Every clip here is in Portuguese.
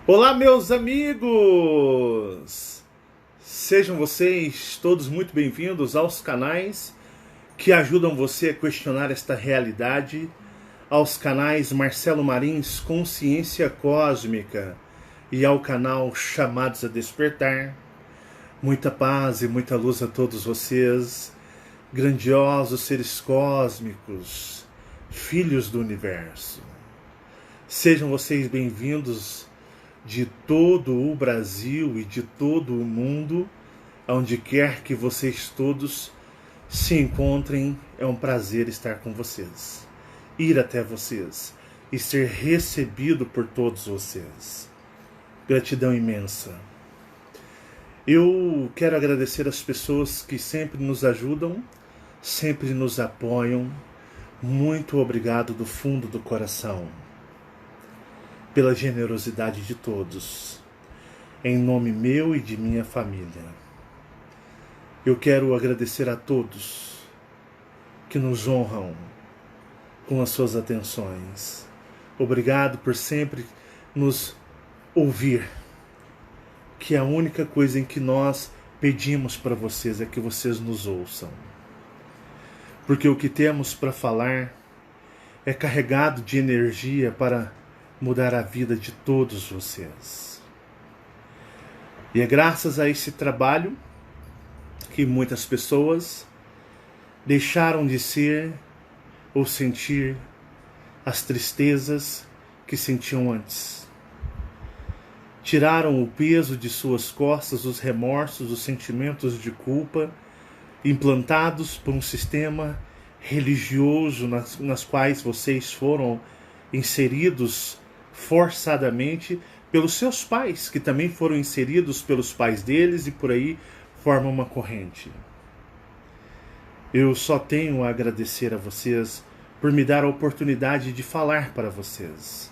Olá, meus amigos! Sejam vocês todos muito bem-vindos aos canais que ajudam você a questionar esta realidade, aos canais Marcelo Marins Consciência Cósmica e ao canal Chamados a Despertar. Muita paz e muita luz a todos vocês, grandiosos seres cósmicos, filhos do universo. Sejam vocês bem-vindos de todo o Brasil e de todo o mundo, onde quer que vocês todos se encontrem. É um prazer estar com vocês, ir até vocês e ser recebido por todos vocês. Gratidão imensa. Eu quero agradecer as pessoas que sempre nos ajudam, sempre nos apoiam. Muito obrigado do fundo do coração pela generosidade de todos, em nome meu e de minha família. Eu quero agradecer a todos que nos honram com as suas atenções. Obrigado por sempre nos ouvir, que a única coisa em que nós pedimos para vocês é que vocês nos ouçam. Porque o que temos para falar é carregado de energia para mudar a vida de todos vocês. E é graças a esse trabalho que muitas pessoas deixaram de ser ou sentir as tristezas que sentiam antes. Tiraram o peso de suas costas, os remorsos, os sentimentos de culpa, implantados por um sistema religioso nas quais vocês foram inseridos forçadamente pelos seus pais, que também foram inseridos pelos pais deles, e por aí formam uma corrente. Eu só tenho a agradecer a vocês por me dar a oportunidade de falar para vocês.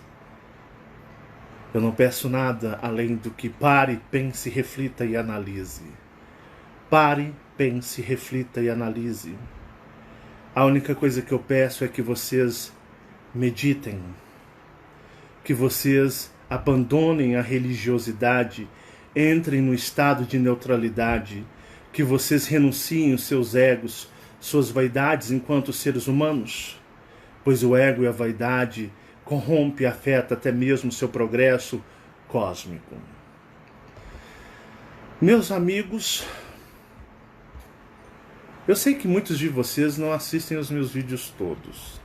Eu não peço nada além do que pare, pense, reflita e analise. Pare, pense, reflita e analise. A única coisa que eu peço é que vocês meditem, que vocês abandonem a religiosidade, entrem no estado de neutralidade, que vocês renunciem os seus egos, suas vaidades enquanto seres humanos, pois o ego e a vaidade corrompe e afeta até mesmo o seu progresso cósmico. Meus amigos, eu sei que muitos de vocês não assistem os meus vídeos todos.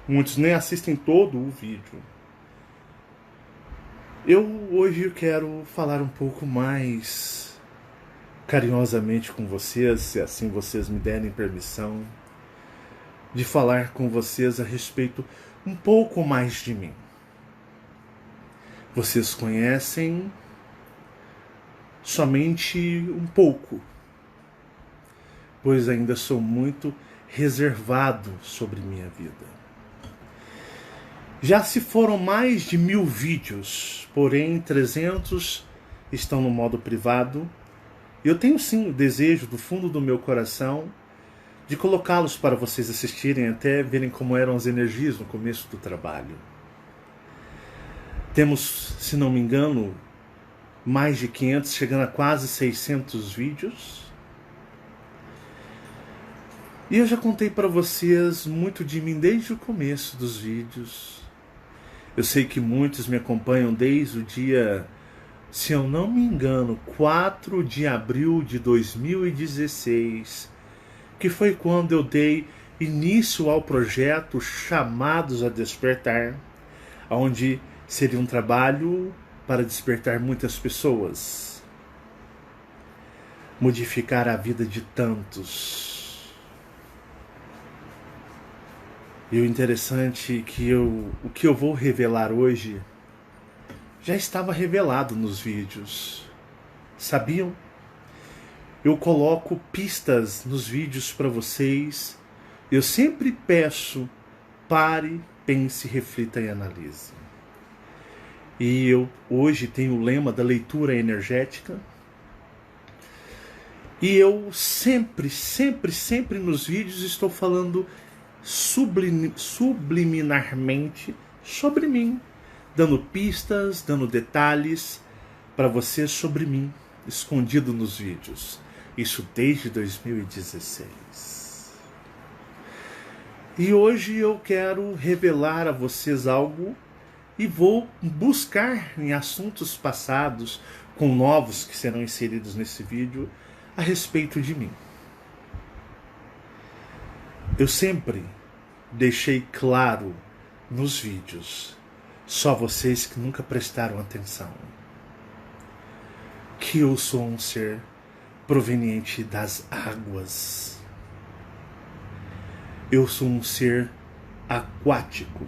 Muitos nem assistem todo o vídeo. Hoje quero falar um pouco mais carinhosamente com vocês, se assim vocês me derem permissão, de falar com vocês a respeito um pouco mais de mim. Vocês conhecem somente um pouco, pois ainda sou muito reservado sobre minha vida. Já se foram mais de 1000 vídeos, porém 300 estão no modo privado. Eu tenho sim o desejo do fundo do meu coração de colocá-los para vocês assistirem, até verem como eram as energias no começo do trabalho. Temos, se não me engano, mais de 500, chegando a quase 600 vídeos. E eu já contei para vocês muito de mim desde o começo dos vídeos. Eu sei que muitos me acompanham desde o dia, se eu não me engano, 4 de abril de 2016, que foi quando eu dei início ao projeto Chamados a Despertar, onde seria um trabalho para despertar muitas pessoas, modificar a vida de tantos. E o interessante é que o que eu vou revelar hoje já estava revelado nos vídeos. Sabiam? Eu coloco pistas nos vídeos para vocês. Eu sempre peço, pare, pense, reflita e analise. E eu hoje tenho o lema da leitura energética. E eu sempre nos vídeos estou falando subliminarmente sobre mim, dando pistas, dando detalhes para você sobre mim, escondido nos vídeos. Isso desde 2016. E hoje eu quero revelar a vocês algo e vou buscar em assuntos passados, com novos que serão inseridos nesse vídeo, a respeito de mim. Eu sempre deixei claro nos vídeos, só vocês que nunca prestaram atenção, que eu sou um ser proveniente das águas. Eu sou um ser aquático.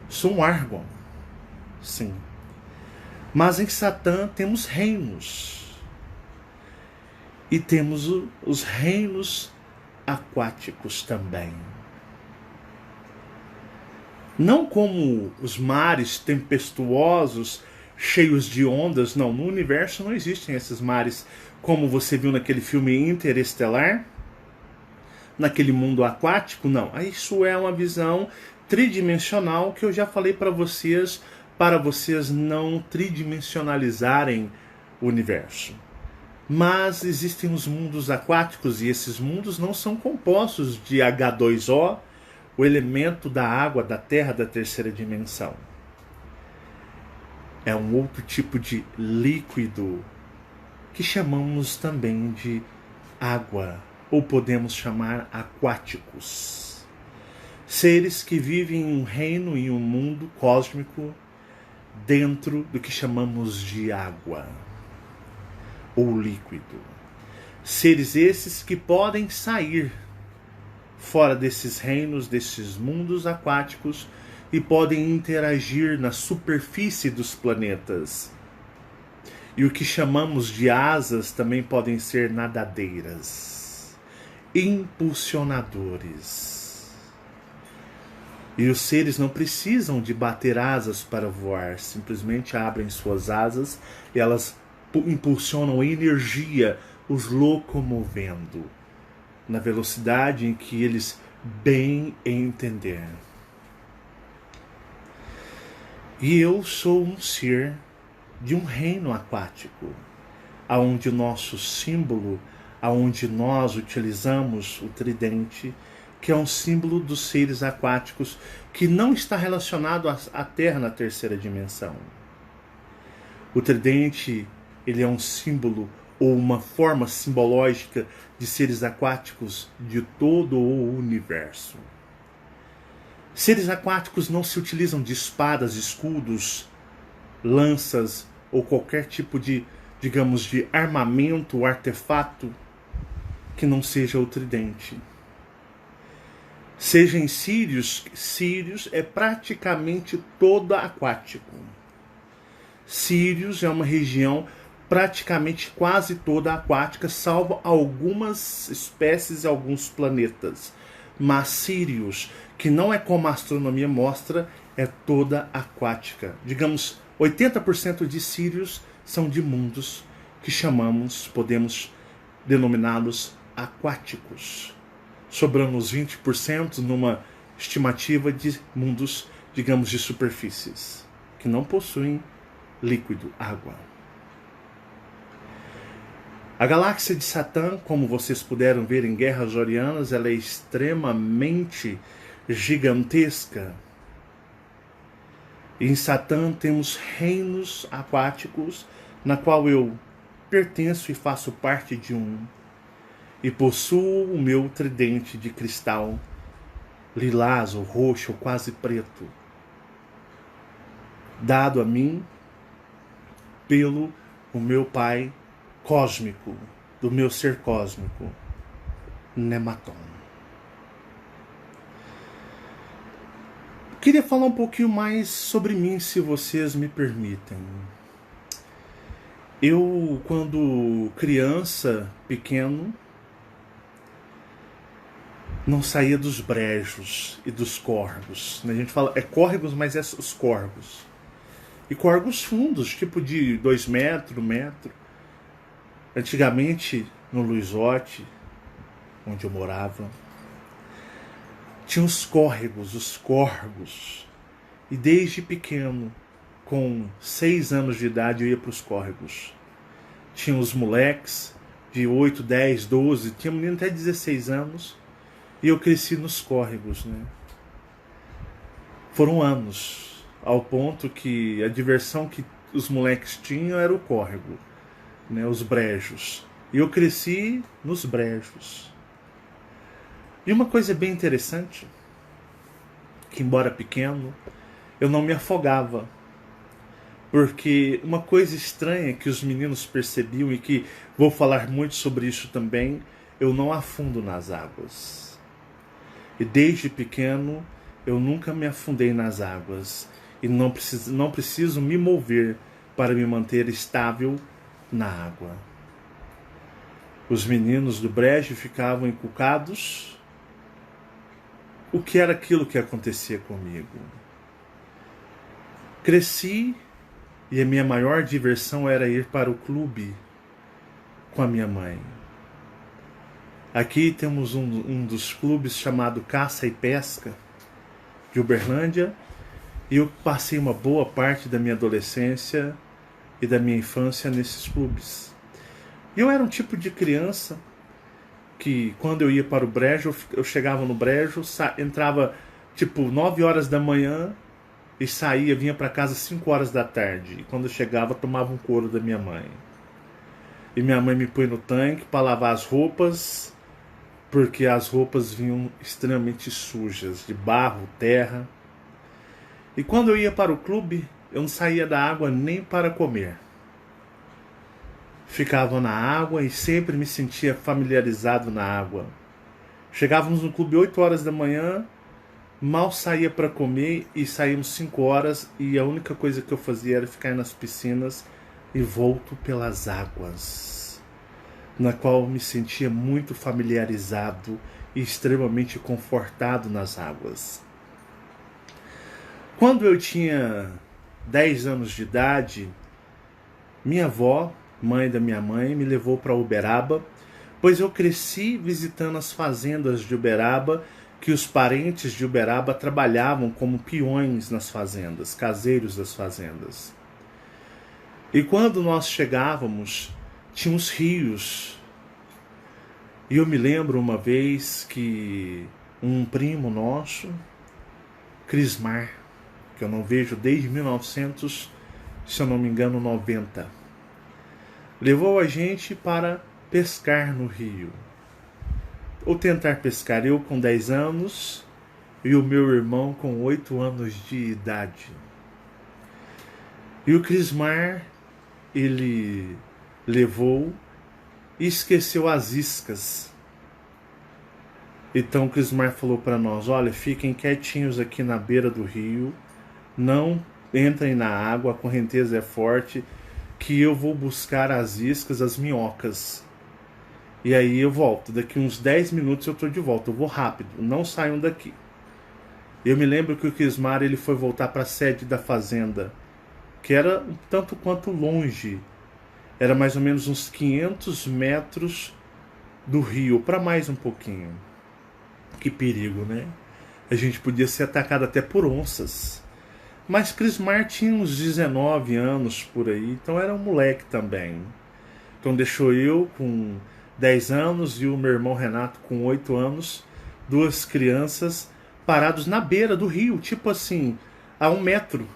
Sou um árgon, sim. Mas em Satã temos reinos. E temos os reinos aquáticos também. Não como os mares tempestuosos, cheios de ondas, não. No universo não existem esses mares como você viu naquele filme Interestelar, naquele mundo aquático, não. Isso é uma visão tridimensional que eu já falei para vocês não tridimensionalizarem o universo. Mas existem os mundos aquáticos e esses mundos não são compostos de H2O, o elemento da água, da terra, da terceira dimensão. É um outro tipo de líquido que chamamos também de água, ou podemos chamar aquáticos. Seres que vivem em um reino e um mundo cósmico dentro do que chamamos de água, ou líquido. Seres esses que podem sair fora desses reinos, desses mundos aquáticos, e podem interagir na superfície dos planetas. E o que chamamos de asas também podem ser nadadeiras, impulsionadores. E os seres não precisam de bater asas para voar, simplesmente abrem suas asas e elas impulsionam a energia, os locomovendo na velocidade em que eles bem entenderem. E eu sou um ser de um reino aquático, aonde o nosso símbolo, aonde nós utilizamos o tridente, que é um símbolo dos seres aquáticos, que não está relacionado à Terra na terceira dimensão. O tridente, ele é um símbolo ou uma forma simbológica de seres aquáticos de todo o universo. Seres aquáticos não se utilizam de espadas, escudos, lanças ou qualquer tipo de, digamos, de armamento ou artefato que não seja o tridente. Seja em Sírios é praticamente toda aquático. Sírios é uma região praticamente quase toda aquática, salvo algumas espécies e alguns planetas. Mas Sírios, que não é como a astronomia mostra, é toda aquática. Digamos, 80% de Sírios são de mundos que podemos denominá-los aquáticos. Sobrando os 20% numa estimativa de mundos, digamos, de superfícies, que não possuem líquido, água. A galáxia de Satã, como vocês puderam ver em Guerras Orianas, ela é extremamente gigantesca. Em Satã temos reinos aquáticos, na qual eu pertenço e faço parte de um, e possuo o meu tridente de cristal lilás ou roxo ou quase preto, dado a mim pelo o meu pai cósmico, do meu ser cósmico, Nematon. Queria falar um pouquinho mais sobre mim, se vocês me permitem. Eu, quando criança, pequeno, não saía dos brejos e dos córregos. A gente fala, é córregos, mas é os córregos. E córregos fundos, tipo de 2 metros, 1 metro. Antigamente, no Luizote, onde eu morava, tinha os córregos, os córregos. E desde pequeno com 6 anos de idade eu ia para os córregos. Tinha os moleques de 8, 10, 12, tinha menino até 16 anos, e eu cresci nos córregos, né? Foram anos, ao ponto que a diversão que os moleques tinham era o córrego, né? Os brejos. E eu cresci nos brejos. E uma coisa bem interessante, que embora pequeno, eu não me afogava. Porque uma coisa estranha que os meninos percebiam, e que vou falar muito sobre isso também, eu não afundo nas águas. E desde pequeno eu nunca me afundei nas águas. E não preciso me mover para me manter estável na água. Os meninos do brejo ficavam encucados. O que era aquilo que acontecia comigo? Cresci e a minha maior diversão era ir para o clube com a minha mãe. Aqui temos um dos clubes chamado Caça e Pesca de Uberlândia, e eu passei uma boa parte da minha adolescência e da minha infância nesses clubes. Eu era um tipo de criança que, quando eu ia para o brejo, eu chegava no brejo, entrava tipo 9 horas da manhã e saía, vinha para casa 5 horas da tarde. E quando eu chegava, tomava um couro da minha mãe. E minha mãe me põe no tanque para lavar as roupas, porque as roupas vinham extremamente sujas, de barro, terra. E quando eu ia para o clube, eu não saía da água nem para comer. Ficava na água e sempre me sentia familiarizado na água. Chegávamos no clube 8 horas da manhã, mal saía para comer e saímos 5 horas, e a única coisa que eu fazia era ficar nas piscinas e volto pelas águas, na qual me sentia muito familiarizado e extremamente confortado nas águas. Quando eu tinha 10 anos de idade, minha avó, mãe da minha mãe, me levou para Uberaba, pois eu cresci visitando as fazendas de Uberaba, que os parentes de Uberaba trabalhavam como peões nas fazendas, caseiros das fazendas. E quando nós chegávamos, tinha os rios. E eu me lembro uma vez que um primo nosso, Crismar, que eu não vejo desde 1900, se eu não me engano, 90, levou a gente para pescar no rio. Ou tentar pescar, eu com 10 anos e o meu irmão com 8 anos de idade. E o Crismar, ele levou e esqueceu as iscas. Então o Crismar falou para nós: olha, fiquem quietinhos aqui na beira do rio, não entrem na água, a correnteza é forte, que eu vou buscar as iscas, as minhocas. E aí eu volto, daqui uns 10 minutos eu estou de volta, eu vou rápido, não saiam daqui. Eu me lembro que o Crismar, ele foi voltar para a sede da fazenda, que era um tanto quanto longe, era mais ou menos uns 500 metros do rio, para mais um pouquinho. Que perigo, né? A gente podia ser atacado até por onças. Mas Crismar tinha uns 19 anos por aí, então era um moleque também. Então deixou eu com 10 anos e o meu irmão Renato com 8 anos, duas crianças parados na beira do rio, tipo assim, a 1 metro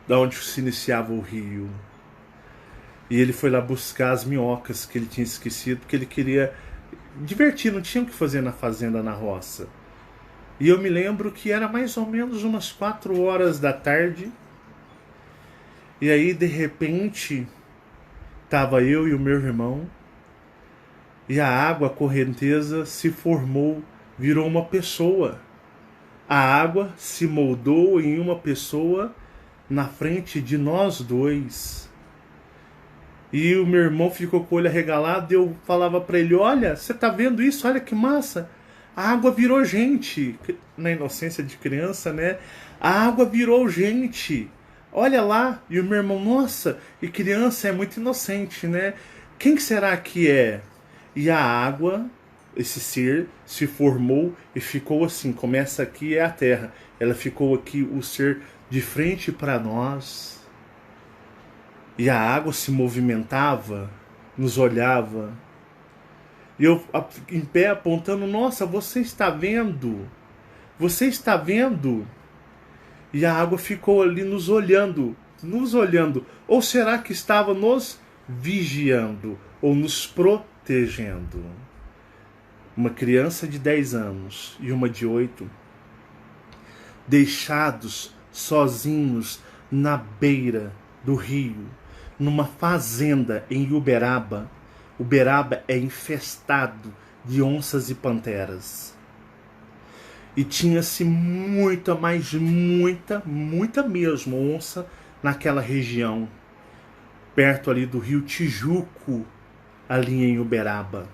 da onde se iniciava o rio. E ele foi lá buscar as minhocas que ele tinha esquecido, porque ele queria divertir, não tinha o que fazer na fazenda, na roça. E eu me lembro que era mais ou menos umas 4 horas da tarde. E aí, de repente, estava eu e o meu irmão, e a água, a correnteza, se formou, virou uma pessoa. A água se moldou em uma pessoa na frente de nós dois. E o meu irmão ficou com o olho arregalado, e eu falava para ele: olha, você tá vendo isso? Olha que massa! A água virou gente. Na inocência de criança, né? A água virou gente. Olha lá. E o meu irmão: nossa, e criança é muito inocente, né? Quem será que é? E a água, esse ser, se formou e ficou assim. Começa aqui é a terra. Ela ficou aqui o ser de frente para nós, e a água se movimentava, nos olhava, e eu em pé apontando: nossa, você está vendo? Você está vendo? E a água ficou ali nos olhando, nos olhando. Ou será que estava nos vigiando ou nos protegendo? Uma criança de 10 anos e uma de 8, deixados sozinhos na beira do rio, numa fazenda em Uberaba. Uberaba é infestado de onças e panteras. E tinha-se muita, mas muita mesmo onça naquela região, perto ali do rio Tijuco, ali em Uberaba.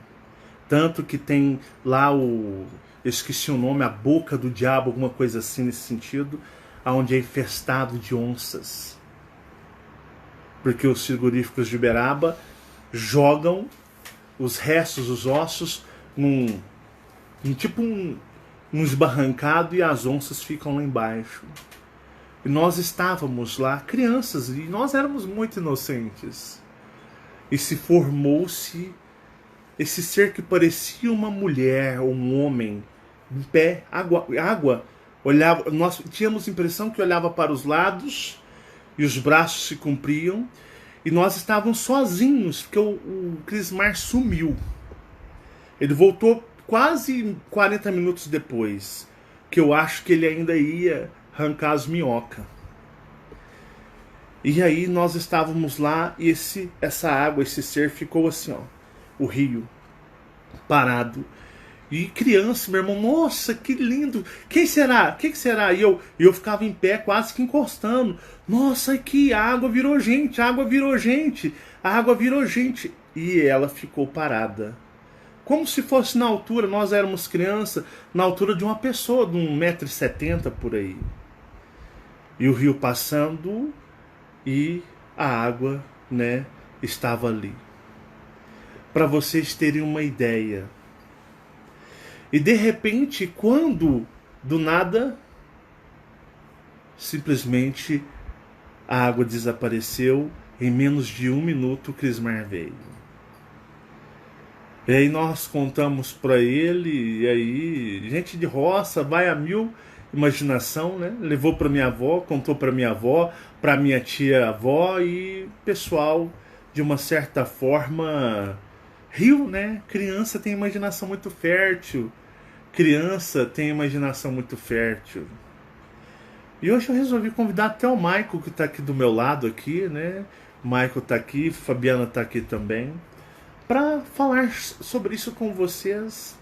Tanto que tem lá eu esqueci o nome, a boca do diabo, alguma coisa assim nesse sentido, onde é infestado de onças. Porque os frigoríficos de Uberaba jogam os restos, os ossos, num esbarrancado, e as onças ficam lá embaixo. E nós estávamos lá, crianças, e nós éramos muito inocentes. E se formou-se esse ser que parecia uma mulher ou um homem, em pé, água olhava, nós tínhamos a impressão que olhava para os lados e os braços se compriam, e nós estávamos sozinhos, porque o Crismar sumiu. Ele voltou quase 40 minutos depois, que eu acho que ele ainda ia arrancar as minhocas. E aí nós estávamos lá, e essa água, esse ser ficou assim, ó, o rio, parado. E criança, meu irmão, nossa, que lindo, quem será? Que será? E eu ficava em pé, quase que encostando. Nossa, que a água virou gente, a água virou gente, a água virou gente. E ela ficou parada. Como se fosse na altura, nós éramos criança, na altura de uma pessoa, de 1,70 m por aí. E o rio passando, e a água, né, estava ali. Para vocês terem uma ideia. E de repente, quando do nada, simplesmente a água desapareceu, em menos de 1 minuto o Crismar veio. E aí nós contamos para ele, e aí gente de roça vai a mil imaginação, né? Levou para minha avó, contou para minha avó, para minha tia-avó, e pessoal, de uma certa forma, riu, né? Criança tem imaginação muito fértil. Criança tem imaginação muito fértil. E hoje eu resolvi convidar até o Michael, que está aqui do meu lado aqui, né? O Michael está aqui, Fabiana está aqui também, para falar sobre isso com vocês.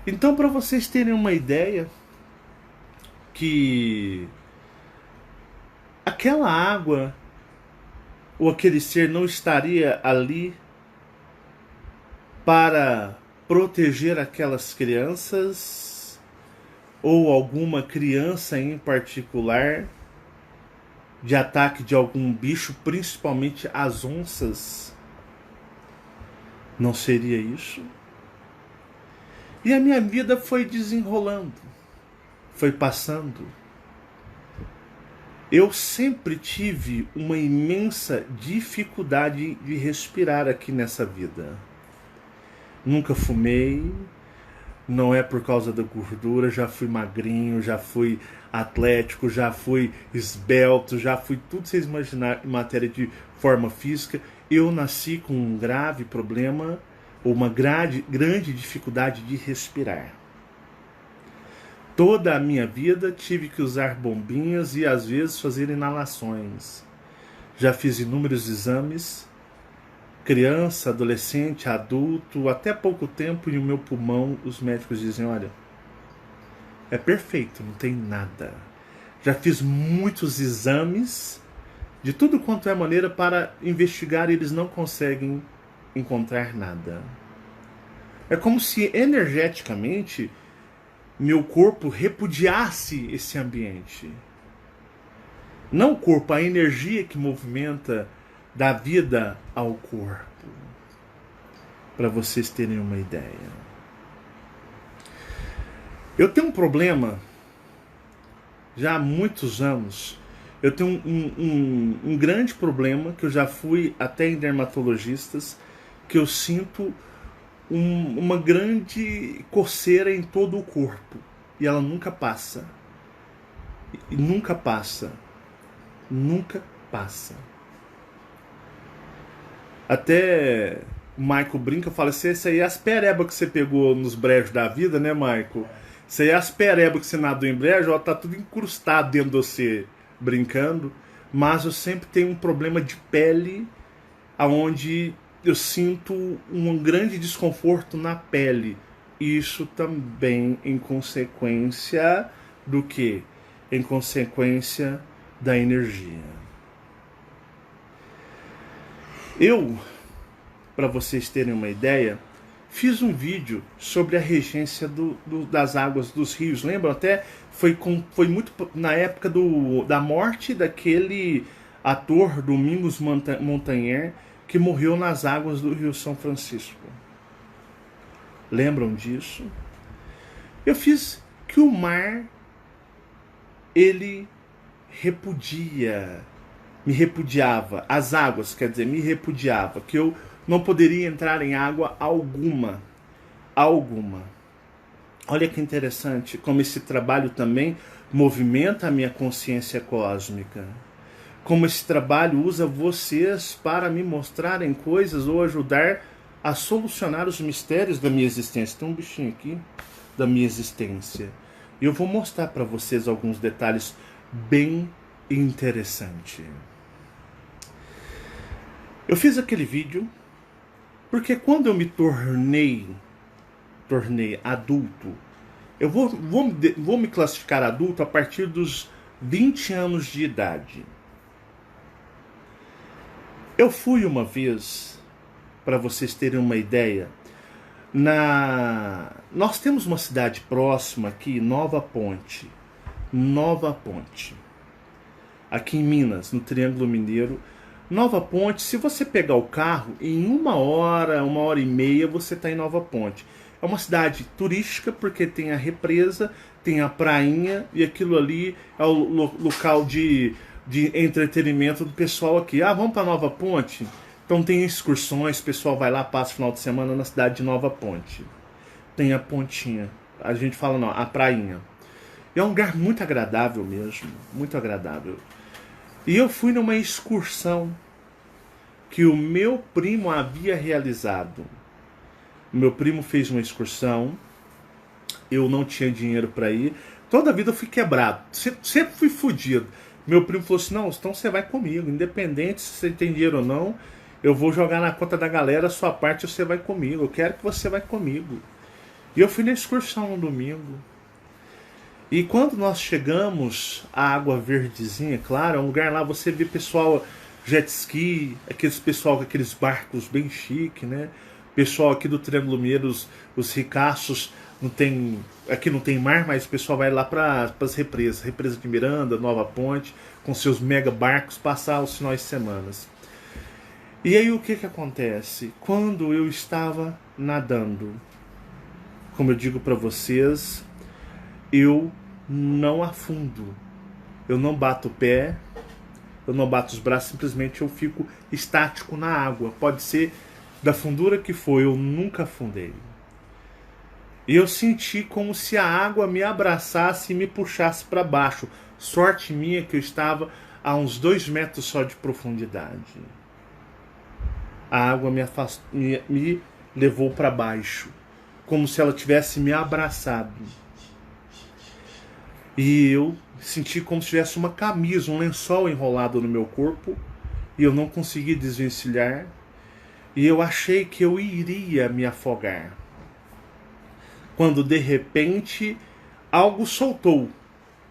Então, para vocês terem uma ideia, que aquela água ou aquele ser não estaria ali para proteger aquelas crianças, ou alguma criança em particular, de ataque de algum bicho, principalmente as onças. Não seria isso? E a minha vida foi desenrolando, foi passando. Eu sempre tive uma imensa dificuldade de respirar aqui nessa vida. Nunca fumei, não é por causa da gordura, já fui magrinho, já fui atlético, já fui esbelto, já fui tudo que vocês imaginarem em matéria de forma física. Eu nasci com um grave problema, ou uma grande dificuldade de respirar. Toda a minha vida tive que usar bombinhas e às vezes fazer inalações. Já fiz inúmeros exames, criança, adolescente, adulto, até pouco tempo, e o meu pulmão, os médicos dizem: olha, é perfeito, não tem nada. Já fiz muitos exames, de tudo quanto é maneira, para investigar, e eles não conseguem encontrar nada. É como se energeticamente meu corpo repudiasse esse ambiente. Não o corpo, a energia que movimenta dá vida ao corpo. Para vocês terem uma ideia. Eu tenho um problema já há muitos anos, eu tenho um grande problema, que eu já fui até em dermatologistas, que eu sinto uma grande coceira em todo o corpo. E ela nunca passa. E nunca passa. Nunca passa. Até o Michael brinca, fala assim, isso aí é as perebas que você pegou nos brejos da vida, né, Michael? Isso aí é as perebas que você nadou em brejo, ó, tá tudo incrustado dentro de você, brincando. Mas eu sempre tenho um problema de pele, aonde eu sinto um grande desconforto na pele. Isso também em consequência do que? Em consequência da energia. Eu, para vocês terem uma ideia, fiz um vídeo sobre a regência das águas dos rios. Lembram? Até foi muito na época da morte daquele ator Domingos Montanher, que morreu nas águas do Rio São Francisco. Lembram disso? Eu fiz que o mar, ele me repudiava, as águas, quer dizer, me repudiava, que eu não poderia entrar em água alguma. Olha que interessante como esse trabalho também movimenta a minha consciência cósmica. Como esse trabalho usa vocês para me mostrarem coisas ou ajudar a solucionar os mistérios da minha existência. Tem um bichinho aqui da minha existência. E eu vou mostrar para vocês alguns detalhes bem interessantes. Eu fiz aquele vídeo porque quando eu me tornei adulto, eu vou me classificar adulto a partir dos 20 anos de idade. Eu fui uma vez, para vocês terem uma ideia, nós temos uma cidade próxima aqui, Nova Ponte, aqui em Minas, no Triângulo Mineiro. Nova Ponte, se você pegar o carro, em 1 hora e meia, você está em Nova Ponte. É uma cidade turística, porque tem a represa, tem a prainha, e aquilo ali é o local de entretenimento do pessoal aqui. Ah, vamos para Nova Ponte? Então tem excursões, o pessoal vai lá, passa o final de semana na cidade de Nova Ponte. Tem a pontinha, a gente fala não, a prainha. E é um lugar muito agradável mesmo, muito agradável. E eu fui numa excursão que o meu primo havia realizado. O meu primo fez uma excursão, eu não tinha dinheiro para ir. Toda a vida eu fui quebrado, sempre fui fodido. Meu primo falou assim, não, então você vai comigo, independente se você tem dinheiro ou não, eu vou jogar na conta da galera, a sua parte você vai comigo, eu quero que você vai comigo. E eu fui na excursão no domingo. E quando nós chegamos à Água Verdezinha, claro, é um lugar lá, você vê pessoal jet ski, aqueles pessoal com aqueles barcos bem chique, né? Pessoal aqui do Triângulo Mineiro, os ricaços, aqui não tem mar, mas o pessoal vai lá para as represas, represa de Miranda, Nova Ponte, com seus mega barcos, passar os finais de semana. E aí o que acontece? Quando eu estava nadando, como eu digo para vocês, eu não afundo, eu não bato o pé, eu não bato os braços, simplesmente eu fico estático na água. Pode ser da fundura que for, eu nunca afundei. E eu senti como se a água me abraçasse e me puxasse para baixo. Sorte minha que eu estava a uns 2 metros só de profundidade. A água me levou para baixo, como se ela tivesse me abraçado. E eu senti como se tivesse uma camisa, um lençol enrolado no meu corpo, e eu não consegui desvencilhar, e eu achei que eu iria me afogar. Quando de repente algo soltou,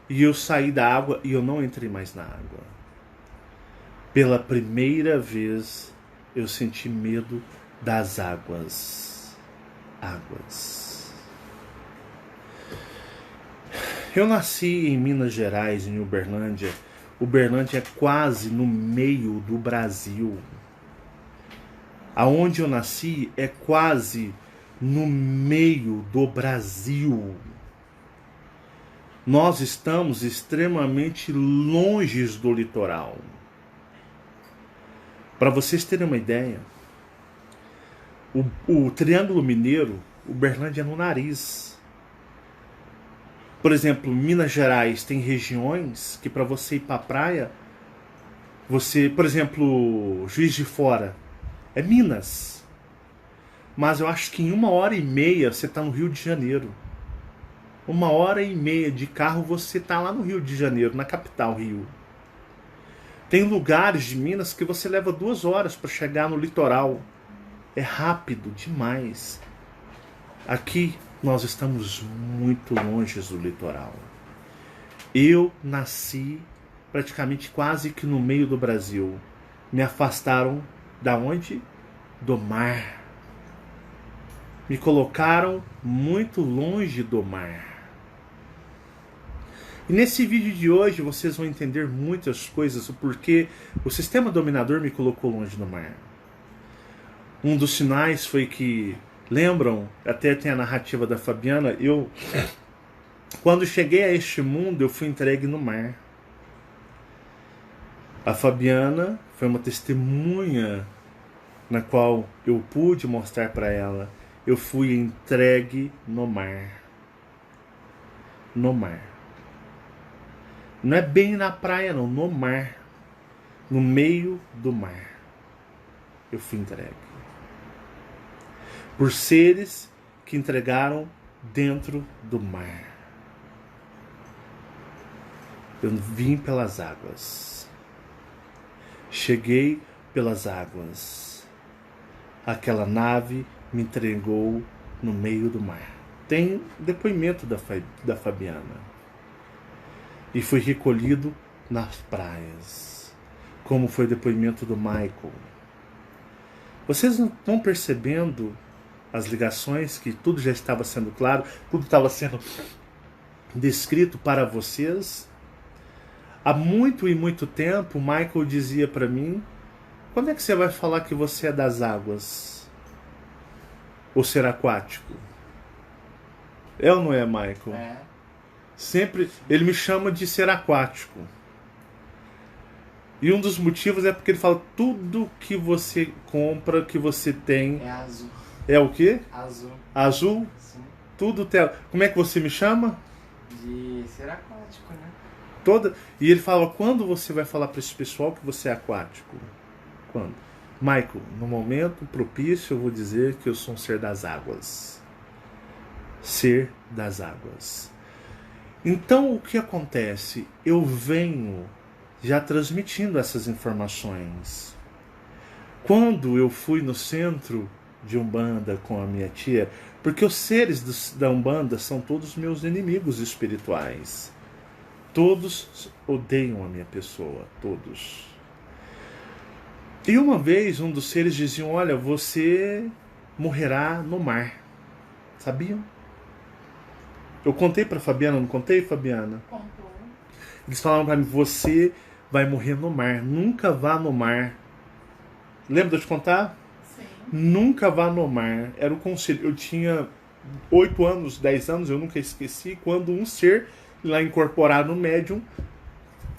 e eu saí da água e eu não entrei mais na água. Pela primeira vez eu senti medo das águas. Eu nasci em Minas Gerais, em Uberlândia. Uberlândia é quase no meio do Brasil. Aonde eu nasci é quase no meio do Brasil. Nós estamos extremamente longe do litoral. Para vocês terem uma ideia, o Triângulo Mineiro, Uberlândia é no nariz. Por exemplo, Minas Gerais tem regiões que para você ir para a praia, você, por exemplo, Juiz de Fora, é Minas. Mas eu acho que em 1h30 você está no Rio de Janeiro. 1h30 de carro você está lá no Rio de Janeiro, na capital, Rio. Tem lugares de Minas que você leva 2 horas para chegar no litoral. É rápido demais. Aqui nós estamos muito longe do litoral. Eu nasci praticamente quase que no meio do Brasil. Me afastaram da onde? Do mar. Me colocaram muito longe do mar. E nesse vídeo de hoje vocês vão entender muitas coisas, o porquê o sistema dominador me colocou longe do mar. Um dos sinais foi que, lembram, até tem a narrativa da Fabiana, quando cheguei a este mundo, eu fui entregue no mar. A Fabiana foi uma testemunha na qual eu pude mostrar para ela. Eu fui entregue no mar. No mar. Não é bem na praia, não, no mar. No meio do mar. Eu fui entregue. Por seres que entregaram dentro do mar. Eu vim pelas águas. Cheguei pelas águas. Aquela nave me entregou no meio do mar. Tem depoimento da Fabiana. E fui recolhido nas praias. Como foi o depoimento do Michael. Vocês não estão percebendo as ligações, que tudo já estava sendo claro, tudo estava sendo descrito para vocês? Há muito e muito tempo, Michael dizia para mim: quando é que você vai falar que você é das águas? Ou ser aquático? É ou não é, Michael? É. Sempre ele me chama de ser aquático. E um dos motivos é porque ele fala: tudo que você compra, que você tem... É azul. É o quê? Azul. Azul? Sim. Tudo tem... Como é que você me chama? De ser aquático, né? Toda... E ele fala: quando você vai falar para esse pessoal que você é aquático? Quando? Michael, no momento propício eu vou dizer que eu sou um ser das águas. Ser das águas. Então o que acontece? Eu venho já transmitindo essas informações. Quando eu fui no centro de Umbanda com a minha tia, porque os seres da Umbanda são todos meus inimigos espirituais. Todos odeiam a minha pessoa, todos. E uma vez um dos seres diziam: olha, você morrerá no mar. Sabiam? Eu contei para Fabiana, não contei, Fabiana? Contou. Eles falaram para mim: você vai morrer no mar, nunca vá no mar. Lembra de eu te contar? Sim. Nunca vá no mar. Era o conselho. Eu tinha 8 anos, 10 anos, eu nunca esqueci, quando um ser lá incorporado no médium,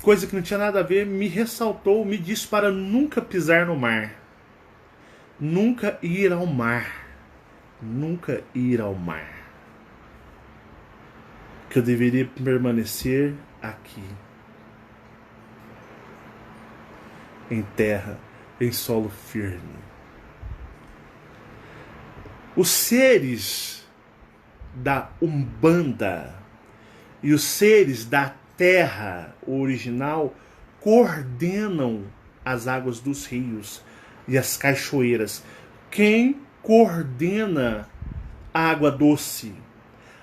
coisa que não tinha nada a ver, me ressaltou, me disse para nunca pisar no mar. Nunca ir ao mar. Nunca ir ao mar. Que eu deveria permanecer aqui. Em terra, em solo firme. Os seres da Umbanda e os seres da terra original coordenam as águas dos rios e as cachoeiras. Quem coordena a água doce?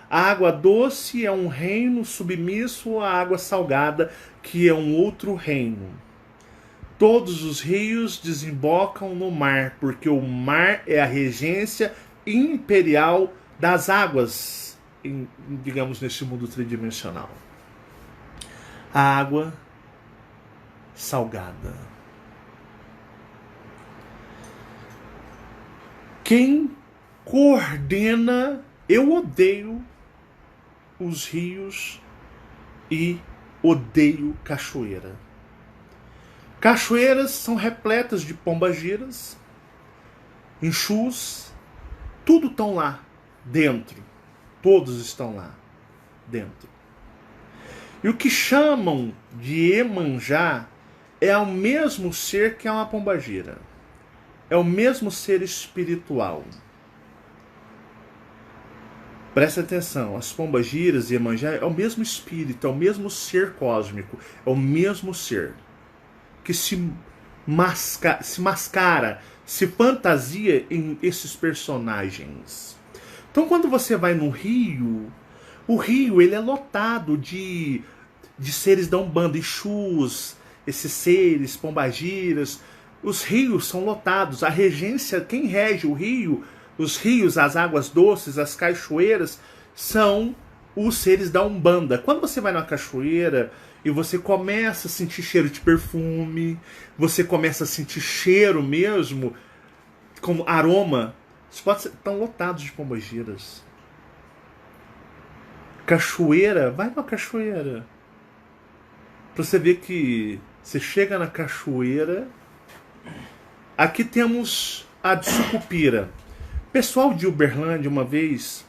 A água doce é um reino submisso à água salgada, que é um outro reino. Todos os rios desembocam no mar, porque o mar é a regência imperial das águas, digamos, nesse mundo tridimensional. A água salgada. Quem coordena... Eu odeio os rios e odeio cachoeira. Cachoeiras são repletas de pombagiras, enxus, tudo estão lá dentro. Todos estão lá dentro. E o que chamam de Iemanjá é o mesmo ser que é uma pombagira. É o mesmo ser espiritual. Presta atenção, as pombagiras e Iemanjá é o mesmo espírito, é o mesmo ser cósmico, é o mesmo ser que se mascara, se fantasia em esses personagens. Então quando você vai no rio, o rio ele é lotado de seres da Umbanda, Exus, esses seres, pombagiras. Os rios são lotados, a regência, quem rege o rio, os rios, as águas doces, as cachoeiras, são os seres da Umbanda. Quando você vai na cachoeira e você começa a sentir cheiro de perfume, você começa a sentir cheiro mesmo, como aroma, estão lotados de pombagiras. Cachoeira, vai na cachoeira. Pra você ver que você chega na cachoeira. Aqui temos a de Sucupira. O pessoal de Uberlândia uma vez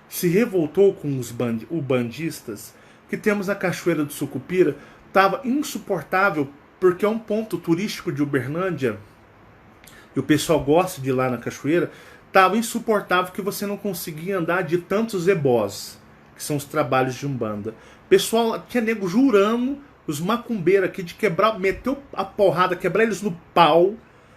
se revoltou com os bandistas, que temos a cachoeira do Sucupira, estava insuportável, porque é um ponto turístico de Uberlândia, e o pessoal gosta de ir lá na cachoeira, estava insuportável que você não conseguia andar de tantos ebós, que são os trabalhos de Umbanda. O pessoal, tinha nego jurando, os macumbeiros aqui, de quebrar, meteu a porrada, quebrar eles no pau,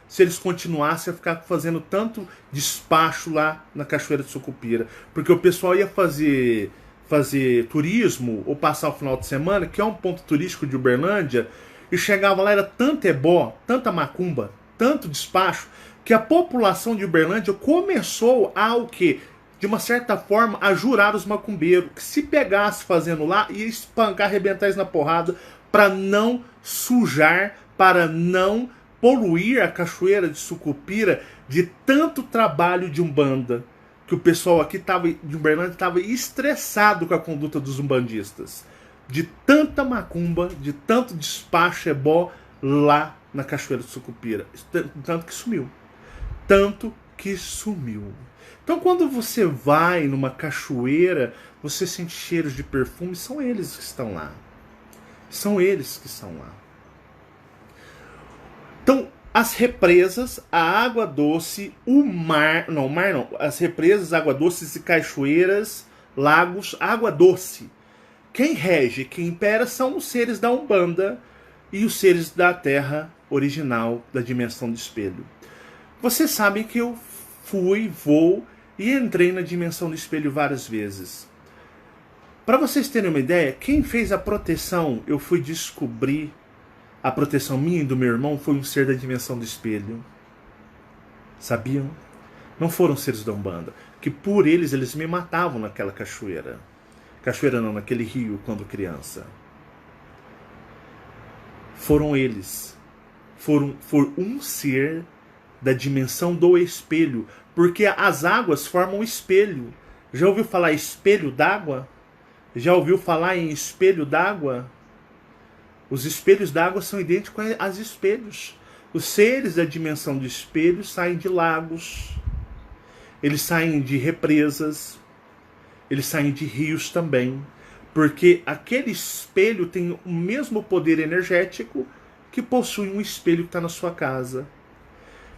se eles continuassem a ficar fazendo tanto despacho lá na Cachoeira de Sucupira. Porque o pessoal ia fazer turismo, ou passar o final de semana, que é um ponto turístico de Uberlândia, e chegava lá, era tanto ebó, tanta macumba, tanto despacho, que a população de Uberlândia começou a o quê? De uma certa forma, a jurar os macumbeiros, que se pegasse fazendo lá, ia espancar, arrebentar eles na porrada, para não sujar, para não poluir a Cachoeira de Sucupira de tanto trabalho de Umbanda, que o pessoal aqui de Uberlândia estava estressado com a conduta dos umbandistas, de tanta macumba, de tanto despacho ebó lá na Cachoeira de Sucupira, tanto que sumiu. Então quando você vai numa cachoeira, você sente cheiros de perfume, são eles que estão lá. São eles que estão lá. Então, as represas, a água doce, o mar... Não, mar não. As represas, água doce e cachoeiras, lagos, água doce. Quem rege, quem impera são os seres da Umbanda e os seres da Terra original, da dimensão do espelho. Vocês sabem que eu vou e entrei na dimensão do espelho várias vezes. Para vocês terem uma ideia, quem fez a proteção, eu fui descobrir, a proteção minha e do meu irmão foi um ser da dimensão do espelho. Sabiam? Não foram seres da Umbanda. Que por eles me matavam naquela cachoeira. Cachoeira não, naquele rio quando criança. Foram eles. Foi um ser da dimensão do espelho. Porque as águas formam espelho. Já ouviu falar espelho d'água? Já ouviu falar em espelho d'água? Os espelhos d'água são idênticos aos espelhos. Os seres da dimensão do espelho saem de lagos, eles saem de represas, eles saem de rios também, porque aquele espelho tem o mesmo poder energético que possui um espelho que está na sua casa.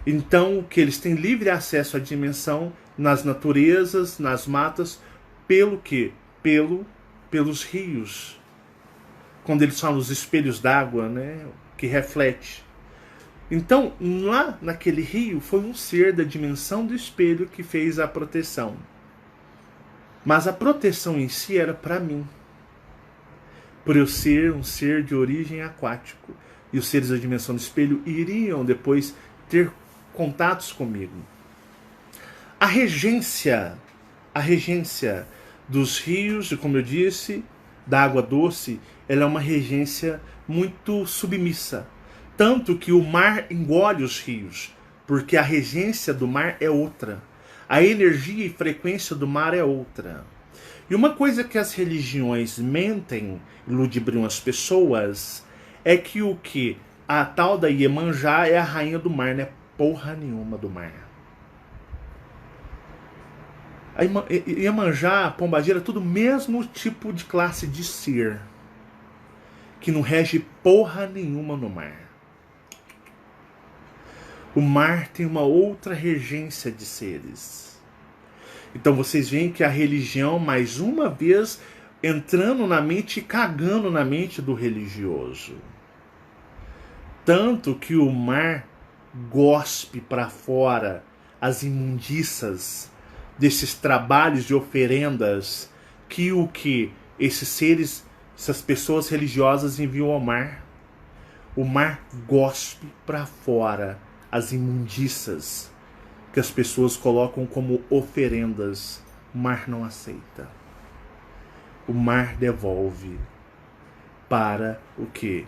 Então, que eles têm livre acesso à dimensão nas naturezas, nas matas, pelo quê? Pelos rios. Quando eles falam os espelhos d'água, né, que reflete. Então, lá naquele rio, foi um ser da dimensão do espelho que fez a proteção. Mas a proteção em si era para mim. Por eu ser um ser de origem aquático. E os seres da dimensão do espelho iriam depois ter contatos comigo. A regência dos rios, como eu disse, da água doce, ela é uma regência muito submissa. Tanto que o mar engole os rios, porque a regência do mar é outra. A energia e frequência do mar é outra. E uma coisa que as religiões mentem, ludibriam as pessoas, é que o que? A tal da Iemanjá é a rainha do mar, não é porra nenhuma do mar. A Iemanjá, a pombagira, é tudo mesmo tipo de classe de ser, que não rege porra nenhuma no mar. O mar tem uma outra regência de seres. Então vocês veem que a religião, mais uma vez, entrando na mente e cagando na mente do religioso. Tanto que o mar gospe para fora as imundiças desses trabalhos de oferendas que esses seres, essas pessoas religiosas enviam ao mar. O mar gospe para fora as imundiças que as pessoas colocam como oferendas. O mar não aceita. O mar devolve para o quê?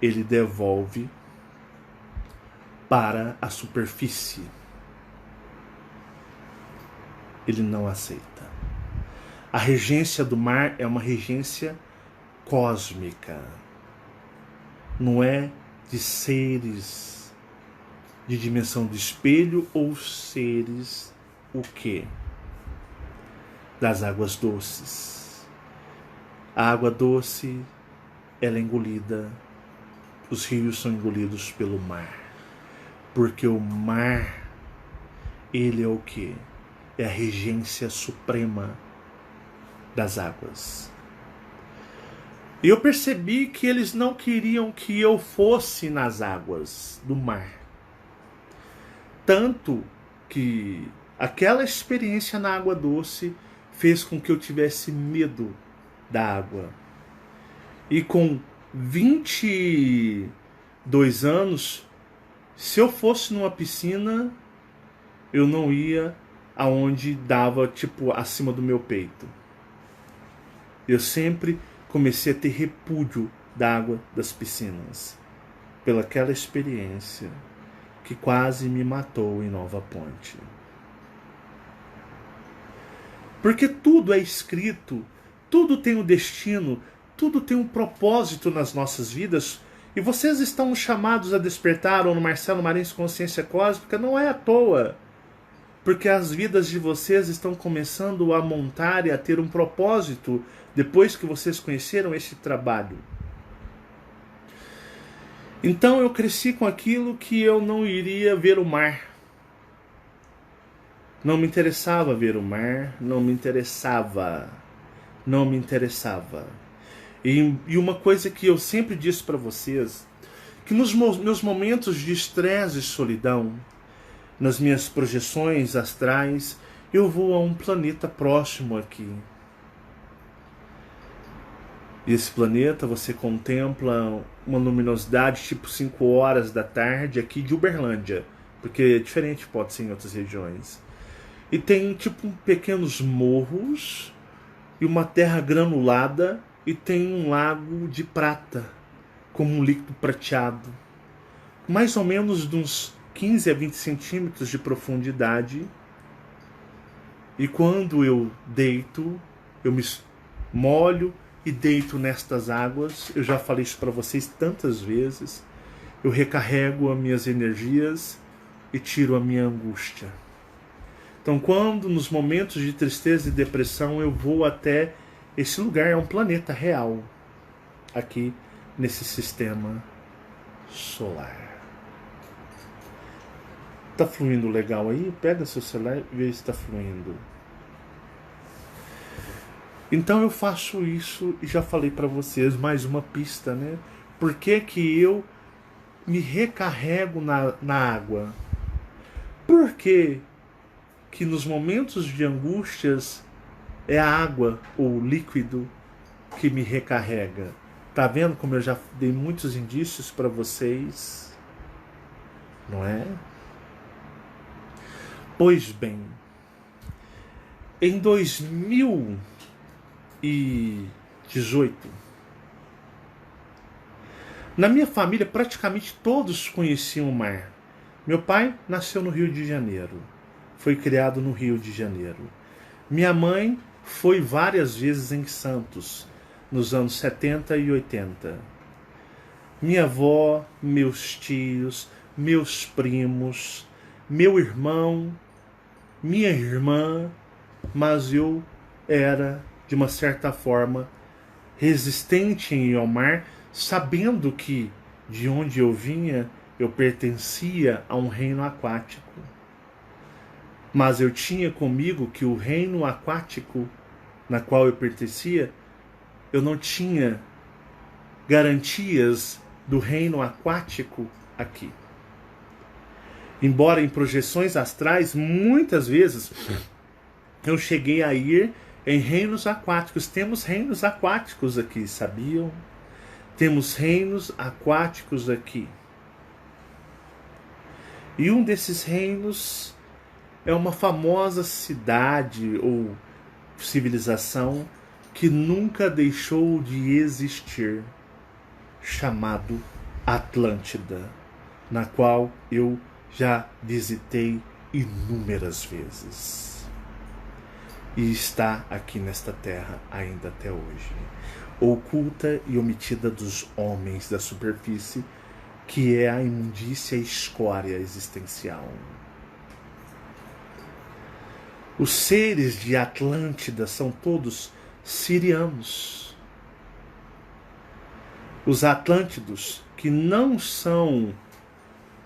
Ele devolve para a superfície. Ele não aceita. A regência do mar é uma regência cósmica. Não é de seres de dimensão de espelho ou seres o quê? Das águas doces. A água doce, ela é engolida. Os rios são engolidos pelo mar. Porque o mar, ele é o quê? É a regência suprema das águas. E eu percebi que eles não queriam que eu fosse nas águas do mar. Tanto que aquela experiência na água doce fez com que eu tivesse medo da água. E com 22 anos, se eu fosse numa piscina, eu não ia aonde dava, tipo, acima do meu peito. Eu sempre comecei a ter repúdio da água das piscinas, pelaquela experiência que quase me matou em Nova Ponte. Porque tudo é escrito, tudo tem um destino, tudo tem um propósito nas nossas vidas, e vocês estão chamados a despertar, ou no Marcelo Marins Consciência Cósmica, não é à toa. Porque as vidas de vocês estão começando a montar e a ter um propósito depois que vocês conheceram esse trabalho. Então eu cresci com aquilo que eu não iria ver o mar. Não me interessava ver o mar, não me interessava. E uma coisa que eu sempre disse para vocês, que nos meus momentos de estresse e solidão, nas minhas projeções astrais, eu vou a um planeta próximo aqui. E esse planeta você contempla uma luminosidade tipo 5 horas da tarde aqui de Uberlândia, porque é diferente, pode ser em outras regiões. E tem tipo pequenos morros e uma terra granulada e tem um lago de prata, como um líquido prateado, mais ou menos de uns 15 a 20 centímetros de profundidade. E quando eu deito, eu me molho e deito nestas águas. Eu já falei isso para vocês tantas vezes. Eu recarrego as minhas energias e tiro a minha angústia. Então, quando nos momentos de tristeza e depressão eu vou até esse lugar, é um planeta real aqui nesse sistema solar. Tá fluindo legal aí? Pega seu celular e vê se está fluindo. Então eu faço isso e já falei para vocês, mais uma pista, né? Por que que eu me recarrego na água? Por que que nos momentos de angústias é a água, o líquido, que me recarrega? Tá vendo como eu já dei muitos indícios para vocês? Não é? Pois bem, em 2018, na minha família praticamente todos conheciam o mar. Meu pai nasceu no Rio de Janeiro, foi criado no Rio de Janeiro. Minha mãe foi várias vezes em Santos, nos anos 70 e 80. Minha avó, meus tios, meus primos, meu irmão, minha irmã, mas eu era, de uma certa forma, resistente em ir ao mar, sabendo que, de onde eu vinha, eu pertencia a um reino aquático. Mas eu tinha comigo que o reino aquático, na qual eu pertencia, eu não tinha garantias do reino aquático aqui. Embora em projeções astrais, muitas vezes eu cheguei a ir em reinos aquáticos. Temos reinos aquáticos aqui, sabiam? Temos reinos aquáticos aqui. E um desses reinos é uma famosa cidade ou civilização que nunca deixou de existir, chamado Atlântida, na qual eu já visitei inúmeras vezes. E está aqui nesta terra ainda até hoje, oculta e omitida dos homens da superfície, que é a imundícia e escória existencial. Os seres de Atlântida são todos sirianos. Os Atlântidos, que não são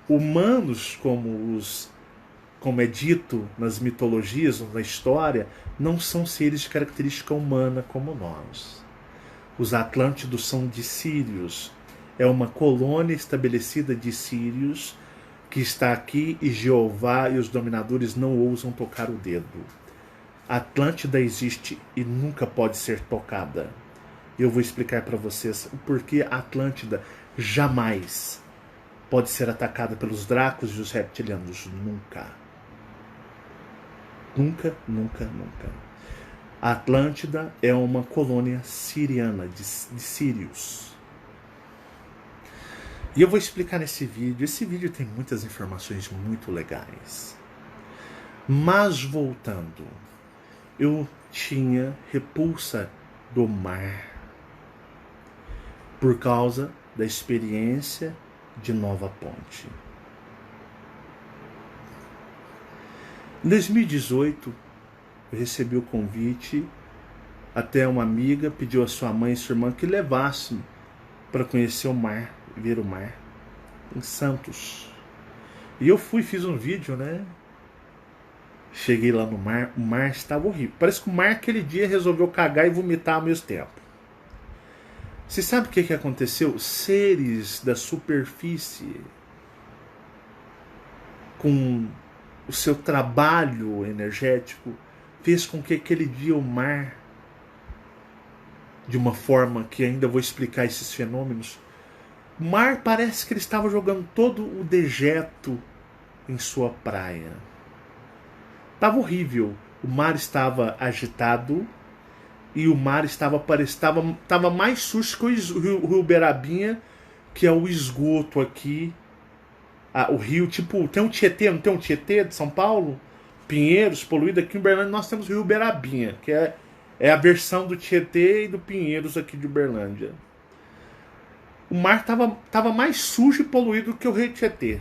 humanos como é dito nas mitologias ou na história, não são seres de característica humana como nós. Os Atlântidos são de sírios. É uma colônia estabelecida de sírios que está aqui, e Jeová e os dominadores não ousam tocar o dedo. A Atlântida existe e nunca pode ser tocada. Eu vou explicar para vocês o porquê a Atlântida jamais pode ser atacada pelos Dracos e os reptilianos. Nunca. Nunca, nunca, nunca. A Atlântida é uma colônia siriana, de sírios. E eu vou explicar nesse vídeo. Esse vídeo tem muitas informações muito legais. Mas voltando, eu tinha repulsa do mar por causa da experiência de Nova Ponte. Em 2018, eu recebi o convite, até uma amiga pediu a sua mãe e sua irmã que levasse para conhecer o mar, ver o mar, em Santos. E eu fui, fiz um vídeo, né? Cheguei lá no mar, o mar estava horrível. Parece que o mar aquele dia resolveu cagar e vomitar ao mesmo tempo. Você sabe o que aconteceu? Seres da superfície, com o seu trabalho energético, fez com que aquele dia o mar, de uma forma que ainda vou explicar esses fenômenos, o mar parece que ele estava jogando todo o dejeto em sua praia. Estava horrível. O mar estava agitado e o mar estava mais sujo que o rio Berabinha, que é o esgoto aqui. O rio, tipo, tem um Tietê, não tem um Tietê de São Paulo? Pinheiros, poluído. Aqui em Uberlândia nós temos o rio Berabinha, que é a versão do Tietê e do Pinheiros aqui de Uberlândia. O mar estava mais sujo e poluído que o rio Tietê.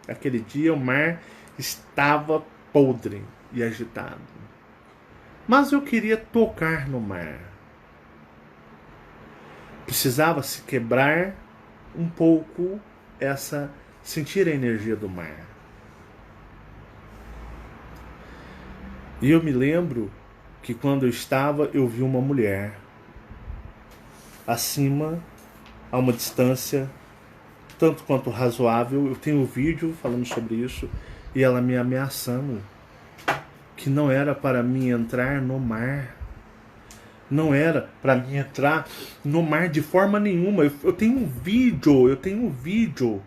Aquele dia o mar estava podre e agitado. Mas eu queria tocar no mar. Precisava se quebrar um pouco sentir a energia do mar. E eu me lembro que quando eu vi uma mulher acima, a uma distância tanto quanto razoável. Eu tenho um vídeo falando sobre isso, e ela me ameaçando que não era para mim entrar no mar. Não era para mim entrar no mar de forma nenhuma. Eu tenho um vídeo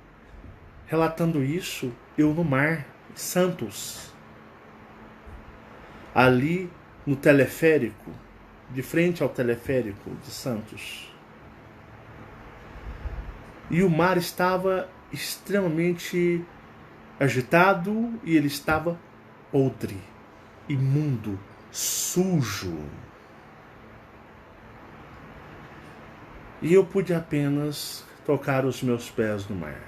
relatando isso, eu no mar, Santos. Ali no teleférico, de frente ao teleférico de Santos. E o mar estava extremamente agitado e ele estava podre, imundo, sujo. E eu pude apenas tocar os meus pés no mar.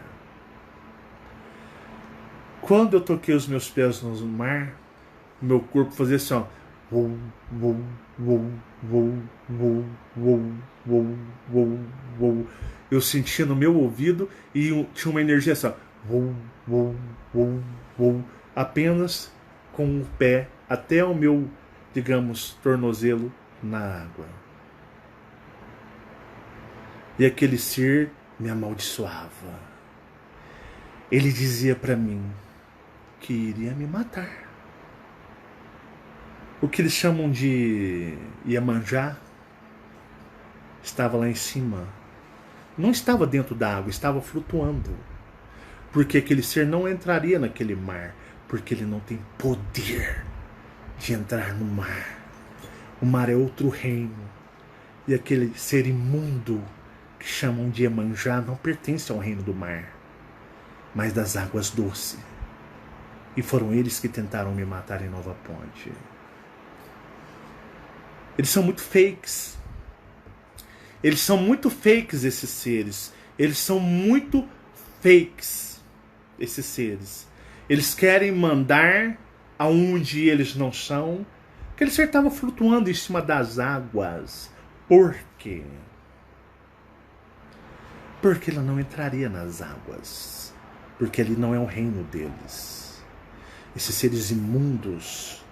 Quando eu toquei os meus pés no mar, meu corpo fazia assim, ó. Uou, uou, uou, uou, uou, uou, uou, uou, uou. Eu sentia no meu ouvido e tinha uma energia assim, ó. Uou, uou, uou, uou. Apenas com o pé até o meu, digamos, tornozelo na água. E aquele ser me amaldiçoava. Ele dizia para mim que iria me matar. O que eles chamam de Iemanjá estava lá em cima. Não estava dentro da água, estava flutuando. Porque aquele ser não entraria naquele mar, porque ele não tem poder de entrar no mar. O mar é outro reino. E aquele ser imundo que chamam de Iemanjá não pertence ao reino do mar, mas das águas doces. E foram eles que tentaram me matar em Nova Ponte. Eles são muito fakes. Eles são muito fakes, esses seres. Eles são muito fakes, esses seres. Eles querem mandar aonde eles não são. Aquele ser estava flutuando em cima das águas. Por quê? Porque ele não entraria nas águas. Porque ali não é o reino deles. Esses seres imundos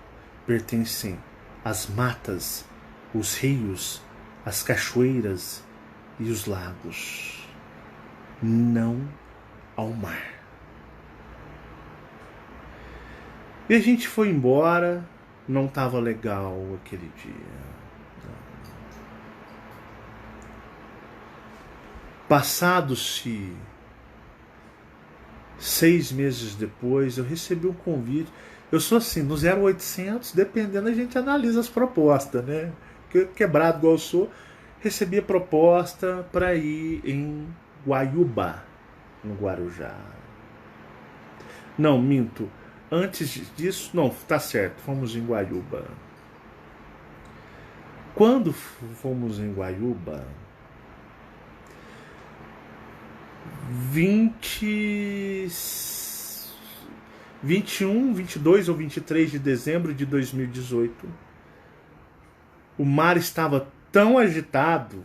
pertencem às matas, os rios, as cachoeiras e os lagos. Não ao mar. E a gente foi embora. Não estava legal aquele dia. Passados-se 6 meses depois, eu recebi um convite. Eu sou assim, no 0800, dependendo, a gente analisa as propostas, né? Quebrado igual eu sou, recebi a proposta para ir em Guaiúba, no Guarujá. Não, minto. Antes disso, não, tá certo, fomos em Guaiúba. Quando fomos em Guaiúba, 21, 22 ou 23 de dezembro de 2018, o mar estava tão agitado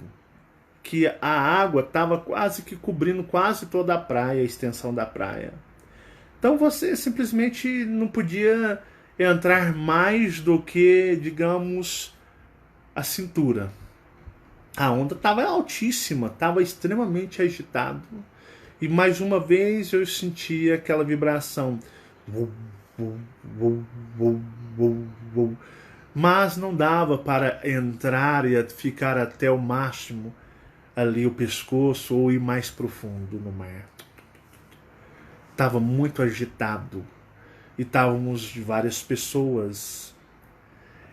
que a água estava quase que cobrindo quase toda a praia, a extensão da praia. Então você simplesmente não podia entrar mais do que, digamos, a cintura. A onda estava altíssima, estava extremamente agitado. E mais uma vez eu senti aquela vibração. Mas não dava para entrar e ficar até o máximo ali o pescoço ou ir mais profundo no mar. Estava muito agitado. E estávamos várias pessoas.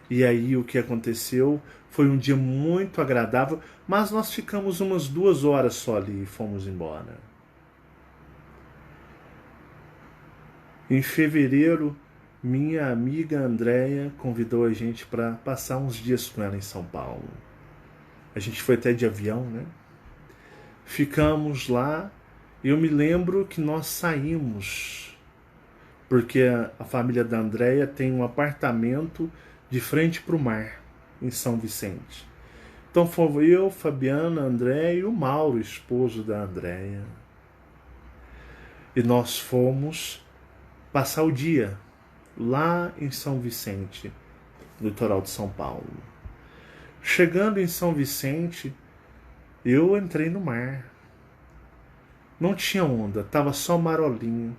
E aí o que aconteceu foi um dia muito agradável, mas nós ficamos umas 2 horas só ali e fomos embora. Em fevereiro, minha amiga Andréia convidou a gente para passar uns dias com ela em São Paulo. A gente foi até de avião, né? Ficamos lá e eu me lembro que nós saímos, porque a família da Andréia tem um apartamento de frente para o mar, em São Vicente. Então fomos eu, Fabiana, Andréia e o Mauro, esposo da Andréia. E nós fomos passar o dia lá em São Vicente, no litoral de São Paulo. Chegando em São Vicente, eu entrei no mar. Não tinha onda, estava só marolinho.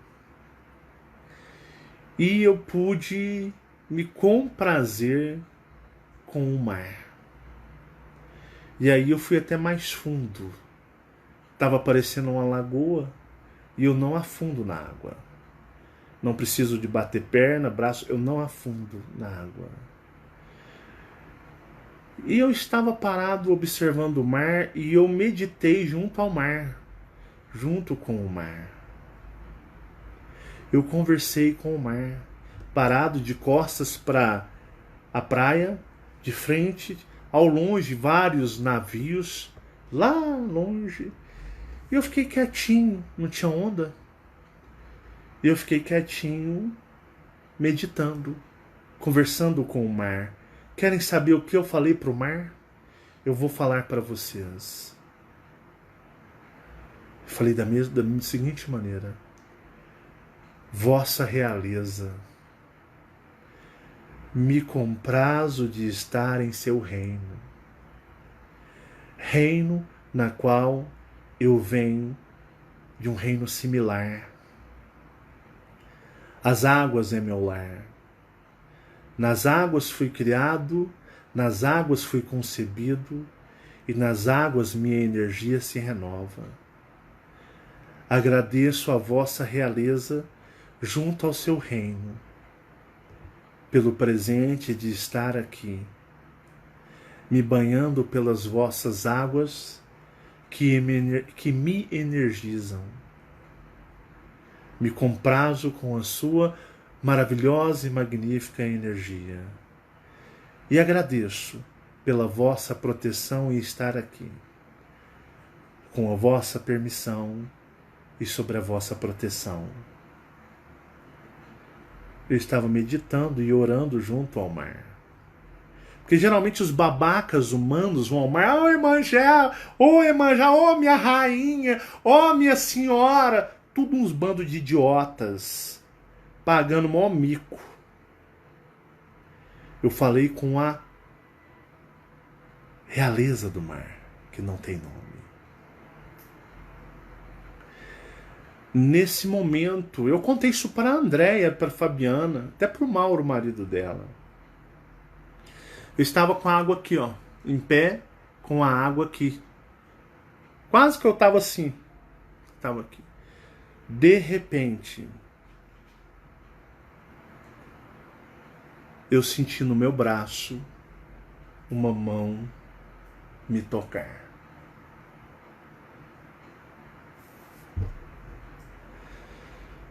E eu pude me comprazer com o mar. E aí eu fui até mais fundo. Estava parecendo uma lagoa e eu não afundo na água. Não preciso de bater perna, braço, eu não afundo na água. E eu estava parado observando o mar e eu meditei junto ao mar, junto com o mar. Eu conversei com o mar, parado de costas para a praia, de frente, ao longe, vários navios, lá longe. E eu fiquei quietinho, não tinha onda. E eu fiquei quietinho, meditando, conversando com o mar. Querem saber o que eu falei para o mar? Eu vou falar para vocês. Eu falei da seguinte maneira: Vossa Realeza, me comprazo de estar em seu reino, reino na qual eu venho de um reino similar. As águas é meu lar. Nas águas fui criado, nas águas fui concebido, e nas águas minha energia se renova. Agradeço a vossa realeza junto ao seu reino, pelo presente de estar aqui, me banhando pelas vossas águas que me energizam. Me comprazo com a sua maravilhosa e magnífica energia. E agradeço pela vossa proteção e estar aqui, com a vossa permissão e sobre a vossa proteção. Eu estava meditando e orando junto ao mar. Porque geralmente os babacas humanos vão ao mar. Ô Iemanjá, ô minha rainha, ô minha senhora. Tudo uns bandos de idiotas, pagando mó mico. Eu falei com a realeza do mar, que não tem nome. Nesse momento, eu contei isso para a Andréia, para a Fabiana, até para o Mauro, o marido dela. Eu estava com a água aqui, ó, em pé, com a água aqui. Quase que eu estava assim. Estava aqui. De repente, eu senti no meu braço uma mão me tocar.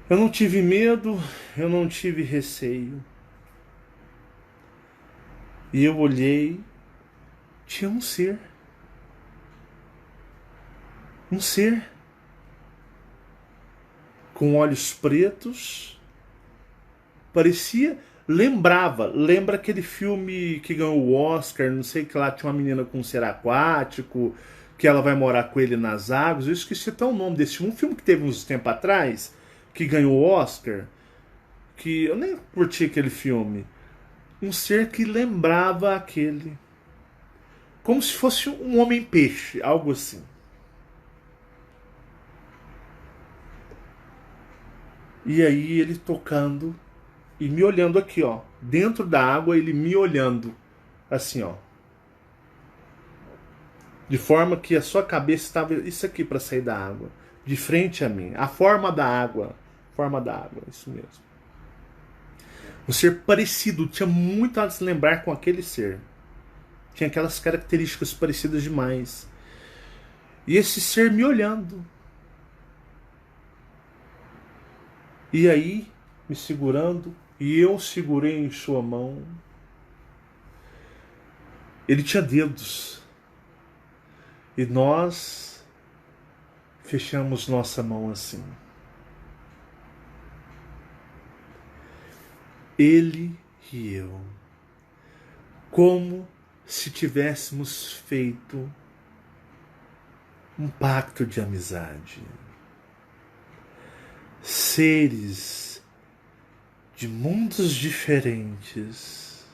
Eu não tive medo, eu não tive receio. E eu olhei, tinha um ser. Um ser. Com olhos pretos. Lembra aquele filme que ganhou o Oscar, não sei que lá, tinha uma menina com um ser aquático, que ela vai morar com ele nas águas. Eu esqueci até o nome desse filme. Um filme que teve uns tempo atrás, que ganhou o Oscar, que eu nem curti aquele filme. Um ser que lembrava aquele. Como se fosse um homem-peixe, algo assim. E aí ele tocando e me olhando aqui, ó. Dentro da água, ele me olhando. Assim, ó. De forma que a sua cabeça estava isso aqui para sair da água. De frente a mim. A forma da água. Forma da água, isso mesmo. Um ser parecido. Tinha muito a se lembrar com aquele ser. Tinha aquelas características parecidas demais. E esse ser me olhando. E aí, me segurando, e eu segurei em sua mão. Ele tinha dedos. E nós fechamos nossa mão assim. Ele e eu. Como se tivéssemos feito um pacto de amizade. Seres de mundos diferentes,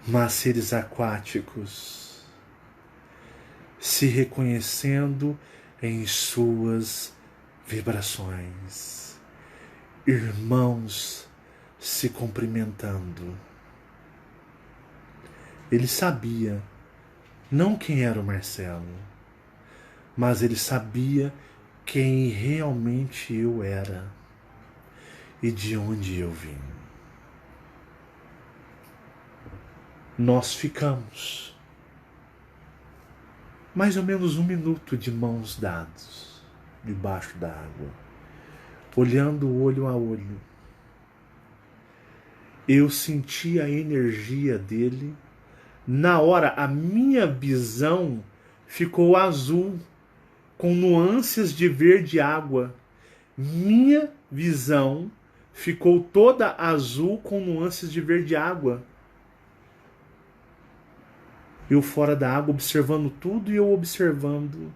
mas seres aquáticos, se reconhecendo em suas vibrações, irmãos se cumprimentando. Ele sabia não quem era o Marcelo, mas ele sabia quem realmente eu era e de onde eu vim. Nós ficamos mais ou menos 1 minuto de mãos dadas, debaixo da água, olhando olho a olho. Eu senti a energia dele. Na hora, a minha visão ficou azul, com nuances de verde água. Minha visão ficou toda azul, com nuances de verde água. Eu fora da água, observando tudo e eu observando.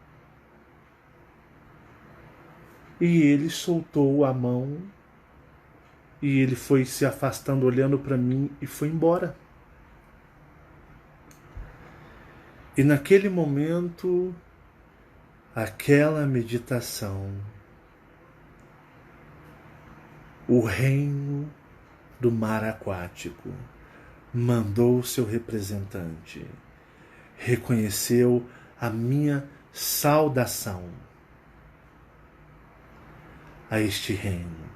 E ele soltou a mão. E ele foi se afastando, olhando para mim e foi embora. E naquele momento, aquela meditação, o reino do mar aquático mandou seu representante, reconheceu a minha saudação a este reino.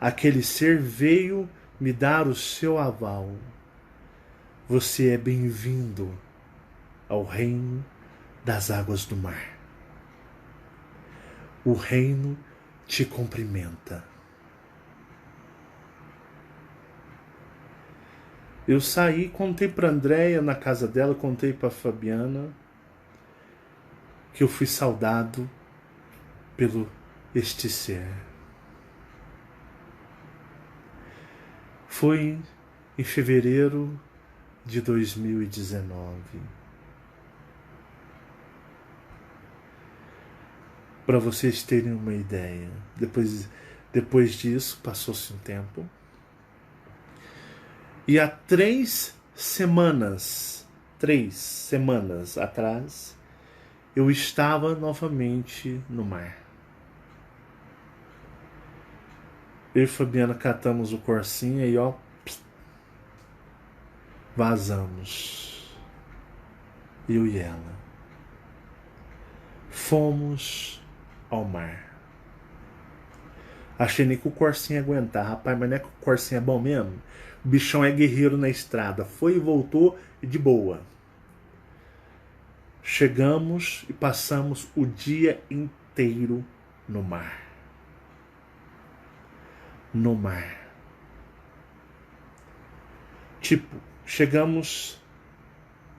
Aquele ser veio me dar o seu aval. Você é bem-vindo ao reino das águas do mar. O reino te cumprimenta. Eu saí, contei para Andréia na casa dela, contei para Fabiana que eu fui saudado pelo este ser. Foi em fevereiro de 2019. Para vocês terem uma ideia, depois disso, passou-se um tempo. E há 3 semanas atrás, eu estava novamente no mar. Eu e Fabiana catamos o corsinha e ó, vazamos. Eu e ela. Fomos ao mar. Achei nem que o corsinha ia aguentar. Rapaz, mas não é que o corsinha é bom mesmo? O bichão é guerreiro na estrada. Foi e voltou de boa. Chegamos e passamos o dia inteiro no mar. No mar. Tipo, chegamos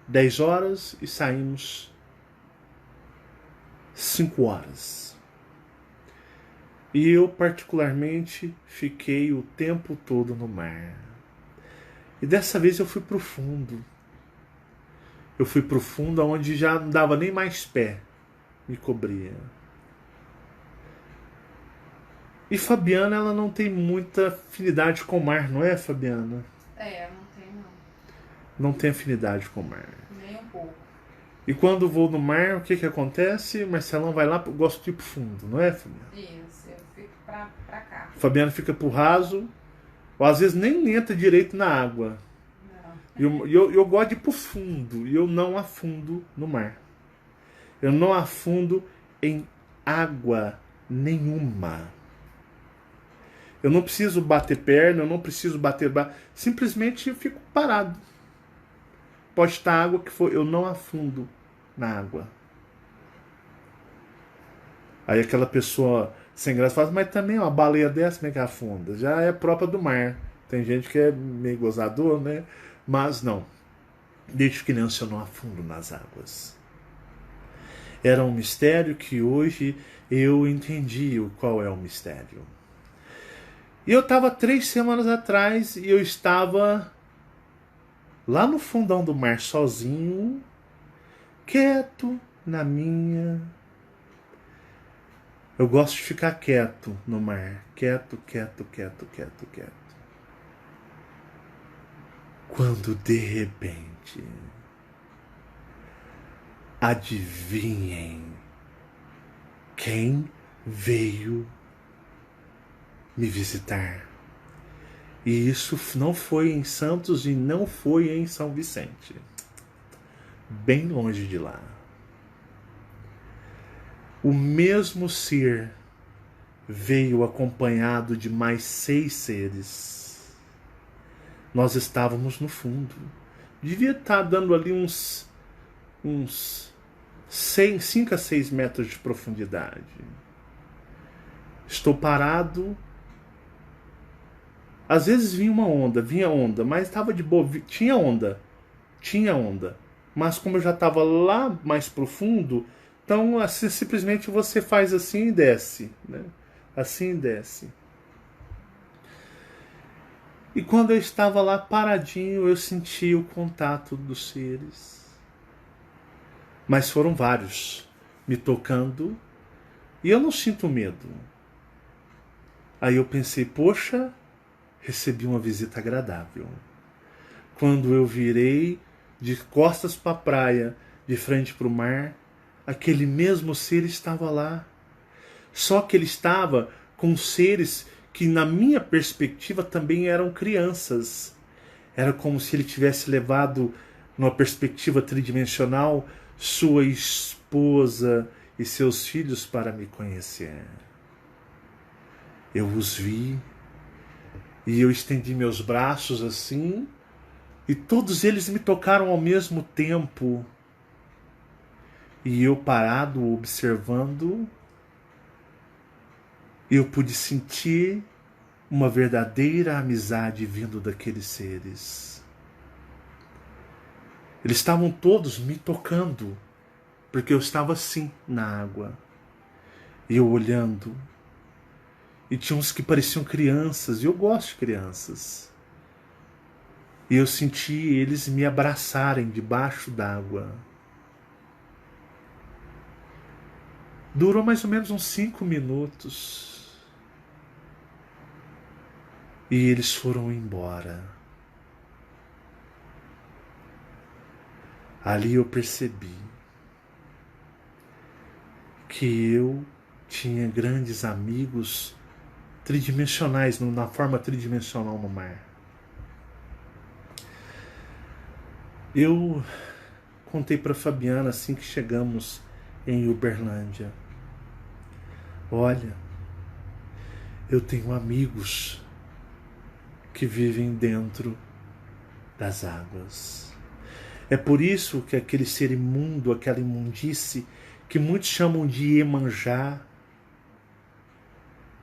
10 horas e saímos 5 horas. E eu, particularmente, fiquei o tempo todo no mar. E dessa vez eu fui pro fundo. Eu fui pro fundo onde já não dava nem mais pé. Me cobria. E Fabiana, ela não tem muita afinidade com o mar, não é, Fabiana? Não tem não. Não tem afinidade com o mar. Nem um pouco. E quando vou no mar, o que acontece? Marcelão vai lá, eu gosto de ir pro fundo, não é, Fabiana? Isso, eu fico pra cá. Fabiana fica pro raso, ou às vezes nem entra direito na água. Não. Eu gosto de ir pro fundo, e eu não afundo no mar. Eu não afundo em água nenhuma. Eu não preciso bater perna, eu não preciso bater... Simplesmente eu fico parado. Pode estar água que for, eu não afundo na água. Aí aquela pessoa sem graça fala, mas também uma baleia dessa, como é que afunda? Já é própria do mar. Tem gente que é meio gozador, né? Mas não. Desde criança eu não afundo nas águas. Era um mistério que hoje eu entendi qual é o mistério. E eu estava 3 semanas atrás e eu estava lá no fundão do mar sozinho, quieto na minha. Eu gosto de ficar quieto no mar. Quieto. Quando de repente, adivinhem quem veio me visitar. E isso não foi em Santos e não foi em São Vicente. Bem longe de lá. O mesmo ser veio acompanhado de mais 6 seres. Nós estávamos no fundo. Devia estar dando ali uns 5 a 6 metros de profundidade. Estou parado Às vezes vinha onda, mas estava de boa, tinha onda. Mas como eu já estava lá mais profundo, então assim, simplesmente você faz assim e desce, né? Assim e desce. E quando eu estava lá paradinho, eu senti o contato dos seres. Mas foram vários me tocando e eu não sinto medo. Aí eu pensei, poxa, recebi uma visita agradável. Quando eu virei de costas para a praia, de frente para o mar, aquele mesmo ser estava lá. Só que ele estava com seres que, na minha perspectiva, também eram crianças. Era como se ele tivesse levado, numa perspectiva tridimensional, sua esposa e seus filhos para me conhecer. Eu os vi e eu estendi meus braços assim, e todos eles me tocaram ao mesmo tempo. E eu parado, observando, eu pude sentir uma verdadeira amizade vindo daqueles seres. Eles estavam todos me tocando, porque eu estava assim na água. E eu olhando. E tinha uns que pareciam crianças, e eu gosto de crianças. E eu senti eles me abraçarem debaixo d'água. Durou mais ou menos uns 5 minutos. E eles foram embora. Ali eu percebi que eu tinha grandes amigos tridimensionais, na forma tridimensional no mar. Eu contei para Fabiana assim que chegamos em Uberlândia. Olha, eu tenho amigos que vivem dentro das águas. É por isso que aquele ser imundo, aquela imundície, que muitos chamam de Iemanjá,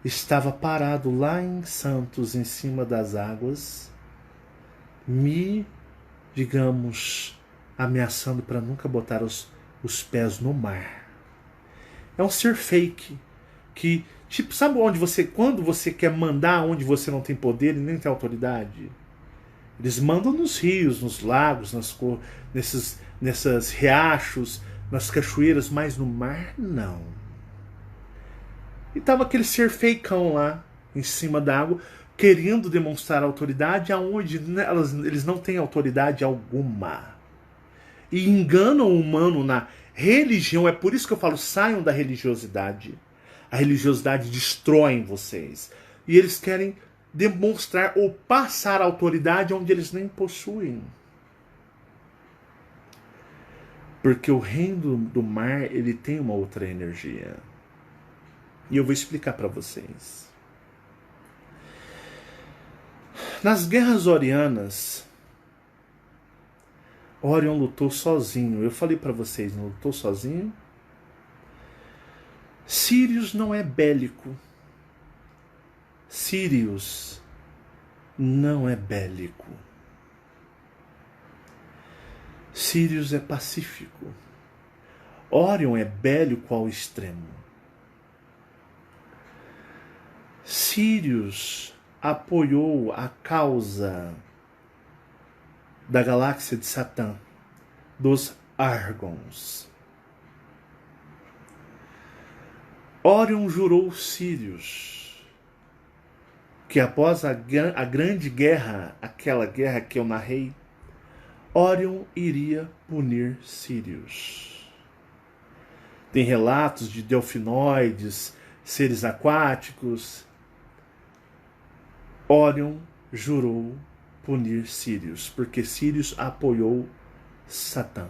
estava parado lá em Santos, em cima das águas, digamos, ameaçando para nunca botar os pés no mar. É um ser fake, que, tipo, sabe quando você quer mandar onde você não tem poder e nem tem autoridade? Eles mandam nos rios, nos lagos, nesses riachos, nas cachoeiras, mas no mar, não. E tava aquele ser feicão lá, em cima da água, querendo demonstrar autoridade aonde eles não têm autoridade alguma. E enganam o humano na religião. É por isso que eu falo, saiam da religiosidade. A religiosidade destrói vocês. E eles querem demonstrar ou passar autoridade onde eles nem possuem. Porque o reino do mar, ele tem uma outra energia. E eu vou explicar para vocês. Nas guerras orianas, Orion lutou sozinho. Eu falei para vocês, não lutou sozinho? Sírius não é bélico. Sírius não é bélico. Sírius é pacífico. Orion é bélico ao extremo. Sírius apoiou a causa da galáxia de Satã, dos Argons. Orion jurou Sírius que após a grande guerra, aquela guerra que eu narrei, Orion iria punir Sírius. Tem relatos de delfinoides, seres aquáticos. Orion jurou punir Sírius, porque Sírius apoiou Satã.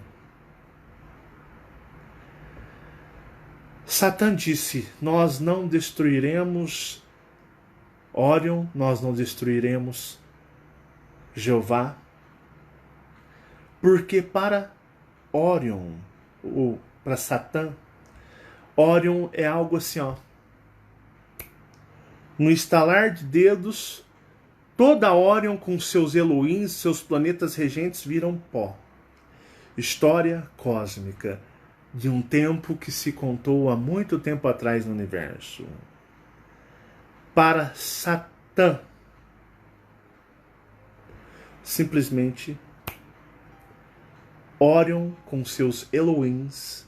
Satã disse: nós não destruiremos Orion, nós não destruiremos Jeová, porque para Orion, ou para Satã, Orion é algo assim, ó. No estalar de dedos, Toda Órion com seus Elohims, seus planetas regentes viram pó. História cósmica de um tempo que se contou há muito tempo atrás no universo. Para Satã, simplesmente Órion com seus Elohims,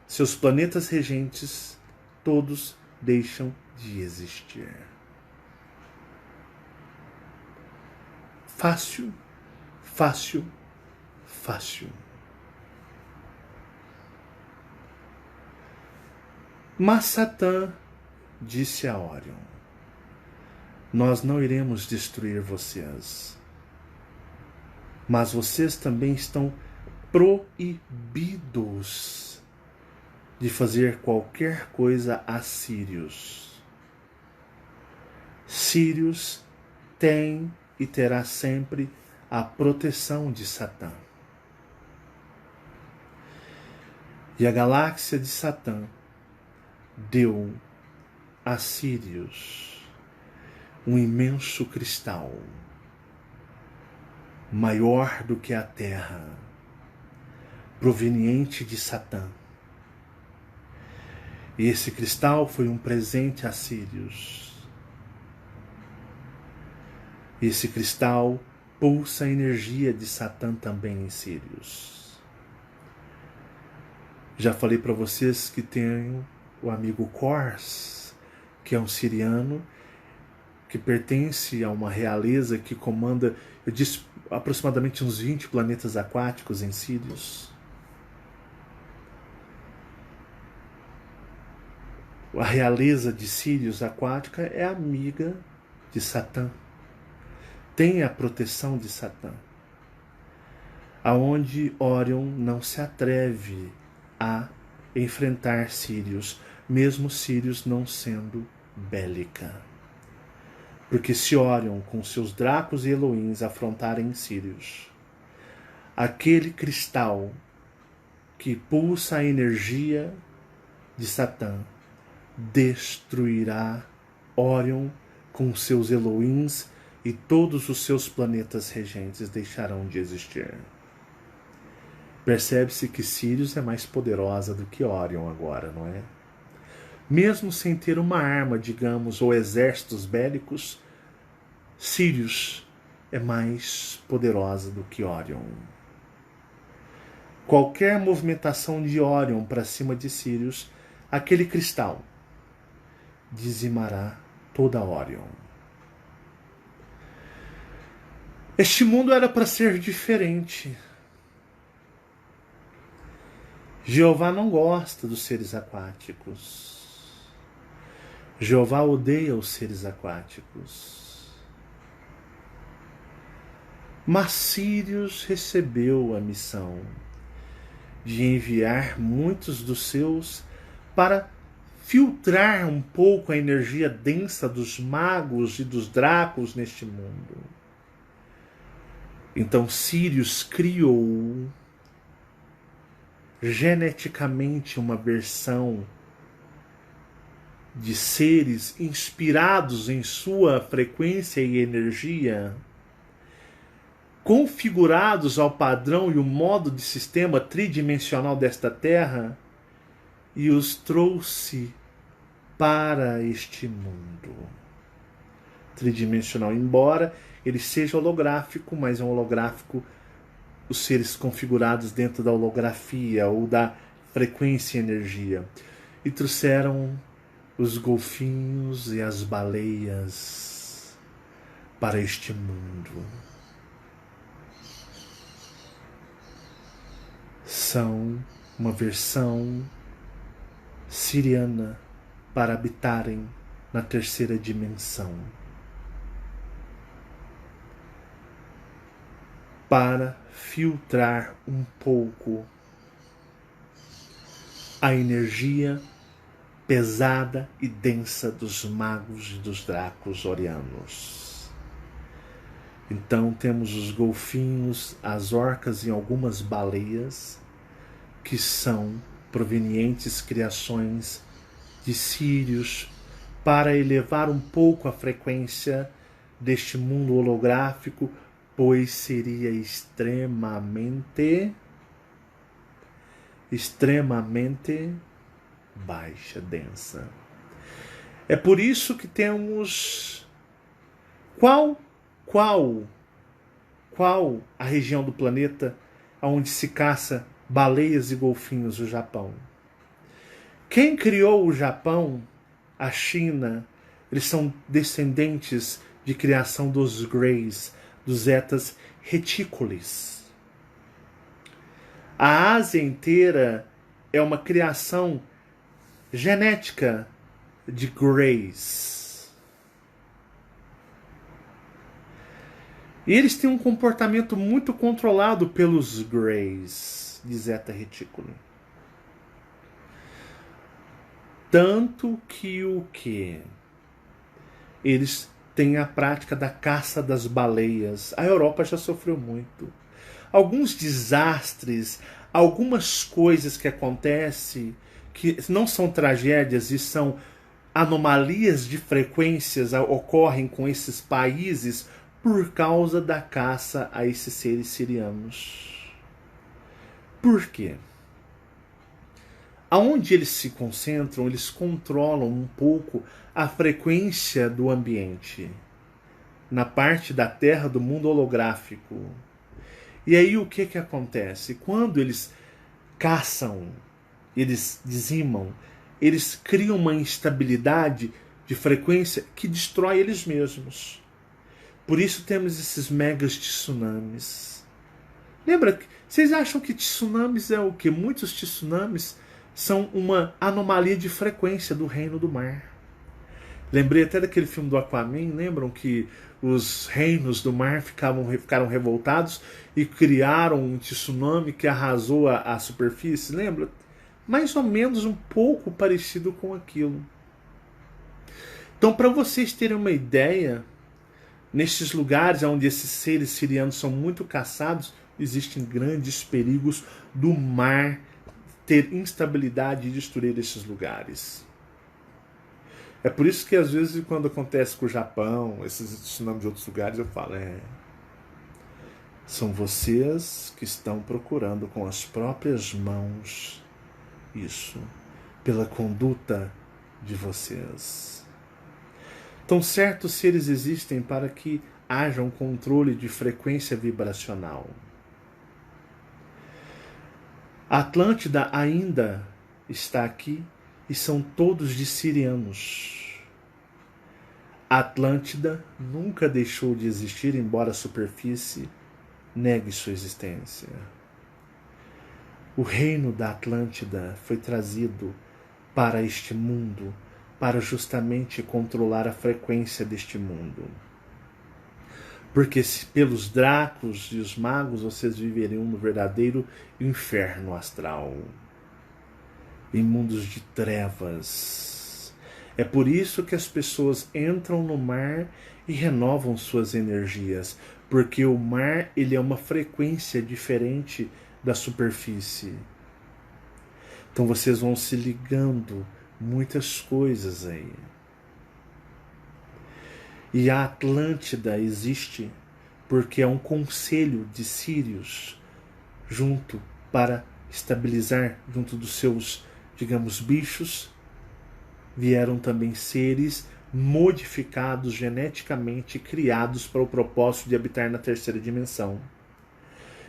seus planetas regentes, todos deixam de existir. Fácil, fácil, fácil. Mas Satã disse a Órion: nós não iremos destruir vocês, mas vocês também estão proibidos de fazer qualquer coisa a Sírius. Sírius tem e terá sempre a proteção de Satã. E a galáxia de Satã deu a Sírius um imenso cristal, maior do que a Terra, proveniente de Satã. E esse cristal foi um presente a Sírius. Esse cristal pulsa a energia de Satã também em Sírius. Já falei para vocês que tenho o amigo Kors, que é um siriano, que pertence a uma realeza que comanda, eu disse, aproximadamente uns 20 planetas aquáticos em Sírius. A realeza de Sírius aquática é amiga de Satã. Tem a proteção de Satã. Aonde Órion não se atreve a enfrentar Sírius, mesmo Sírius não sendo bélica. Porque se Órion com seus Dracos e Elohims afrontarem Sírius, aquele cristal que pulsa a energia de Satã destruirá Órion com seus Elohims e todos os seus planetas regentes deixarão de existir. Percebe-se que Sírius é mais poderosa do que Órion agora, não é? Mesmo sem ter uma arma, digamos, ou exércitos bélicos, Sírius é mais poderosa do que Órion. Qualquer movimentação de Órion para cima de Sírius, aquele cristal dizimará toda Órion. Este mundo era para ser diferente. Jeová não gosta dos seres aquáticos. Jeová odeia os seres aquáticos. Mas Sírius recebeu a missão de enviar muitos dos seus para filtrar um pouco a energia densa dos magos e dos dracos neste mundo. Então Sírius criou geneticamente uma versão de seres inspirados em sua frequência e energia, configurados ao padrão e o modo de sistema tridimensional desta Terra, e os trouxe para este mundo tridimensional. Embora ele seja holográfico, mas é um holográfico, os seres configurados dentro da holografia ou da frequência e energia. E trouxeram os golfinhos e as baleias para este mundo. São uma versão siriana para habitarem na terceira dimensão, para filtrar um pouco a energia pesada e densa dos magos e dos dracos orianos. Então temos os golfinhos, as orcas e algumas baleias, que são provenientes criações de Sírius, para elevar um pouco a frequência deste mundo holográfico, pois seria extremamente baixa, densa. É por isso que temos qual a região do planeta onde se caça baleias e golfinhos? O Japão. Quem criou o Japão? A China. Eles são descendentes de criação dos Greys, dos Zetas Reticulis. A Ásia inteira é uma criação genética de Greys. E eles têm um comportamento muito controlado pelos Greys de Zeta Reticuli. Tanto que eles têm a prática da caça das baleias. A Europa já sofreu muito. Alguns desastres, algumas coisas que acontecem, que não são tragédias e são anomalias de frequências, ocorrem com esses países por causa da caça a esses seres sirianos. Por quê? Aonde eles se concentram, eles controlam um pouco a frequência do ambiente. Na parte da Terra do mundo holográfico. E aí o que acontece? Quando eles caçam, eles dizimam, eles criam uma instabilidade de frequência que destrói eles mesmos. Por isso temos esses megas tsunamis. Lembra? Vocês acham que tsunamis é o quê? Muitos tsunamis são uma anomalia de frequência do reino do mar. Lembrei até daquele filme do Aquaman, lembram que os reinos do mar ficaram revoltados e criaram um tsunami que arrasou a superfície? Lembra? Mais ou menos um pouco parecido com aquilo. Então, para vocês terem uma ideia, nestes lugares onde esses seres sirianos são muito caçados, existem grandes perigos do mar ter instabilidade e destruir esses lugares. É por isso que às vezes quando acontece com o Japão, esses tsunamis de outros lugares, eu falo, são vocês que estão procurando com as próprias mãos isso, pela conduta de vocês. Então certos seres existem para que haja um controle de frequência vibracional. A Atlântida ainda está aqui e são todos de sirianos. A Atlântida nunca deixou de existir, embora a superfície negue sua existência. O reino da Atlântida foi trazido para este mundo para justamente controlar a frequência deste mundo. Porque se pelos Dracos e os magos vocês viveriam no verdadeiro inferno astral, em mundos de trevas. É por isso que as pessoas entram no mar e renovam suas energias, porque o mar ele é uma frequência diferente da superfície. Então vocês vão se ligando muitas coisas aí. E a Atlântida existe porque é um conselho de sírios junto para estabilizar junto dos seus, digamos, bichos. Vieram também seres modificados geneticamente, criados para o propósito de habitar na terceira dimensão.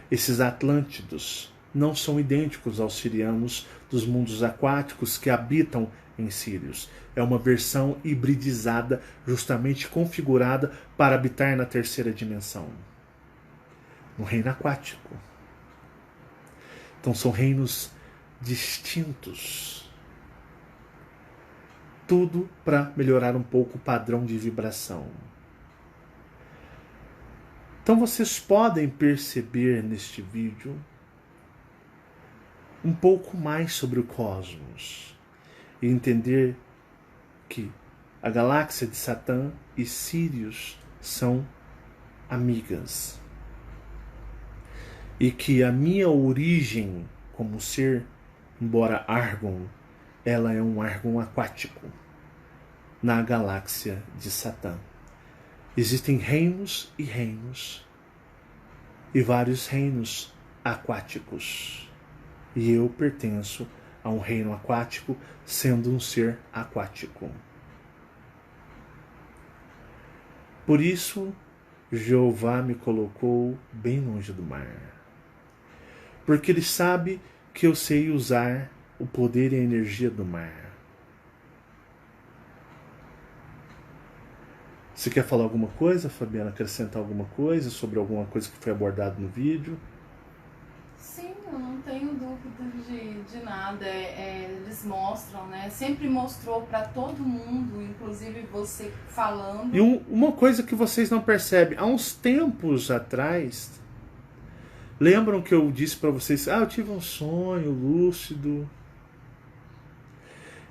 Esses Atlântidos não são idênticos aos sirianos dos mundos aquáticos que habitam em Sírios. É uma versão hibridizada, justamente configurada para habitar na terceira dimensão, no reino aquático. Então são reinos distintos. Tudo para melhorar um pouco o padrão de vibração. Então vocês podem perceber neste vídeo um pouco mais sobre o cosmos e entender que a galáxia de Satã e Sírios são amigas. E que a minha origem como ser, embora Argon, ela é um Argon aquático na galáxia de Satã. Existem reinos e reinos, e vários reinos aquáticos. E eu pertenço a um reino aquático, sendo um ser aquático. Por isso, Jeová me colocou bem longe do mar. Porque ele sabe que eu sei usar o poder e a energia do mar. Você quer falar alguma coisa, Fabiana? Acrescentar alguma coisa sobre alguma coisa que foi abordado no vídeo? Sim, eu não tenho dúvida de nada. Eles mostram, né? Sempre mostrou para todo mundo, inclusive você falando. E uma coisa que vocês não percebem, há uns tempos atrás, lembram que eu disse para vocês, eu tive um sonho lúcido,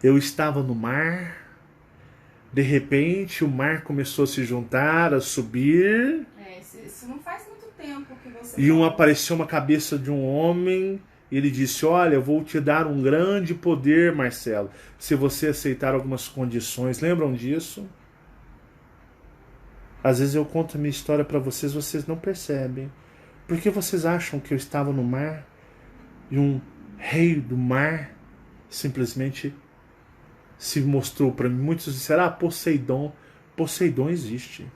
eu estava no mar, de repente o mar começou a se juntar, a subir. Isso não faz muito tempo que você E falou. apareceu uma cabeça de um homem, e ele disse, olha, eu vou te dar um grande poder, Marcelo, se você aceitar algumas condições. Lembram disso? Às vezes eu conto a minha história para vocês, vocês não percebem. Por que vocês acham que eu estava no mar e um rei do mar simplesmente se mostrou para mim? Muitos disseram, Poseidon. Poseidon existe.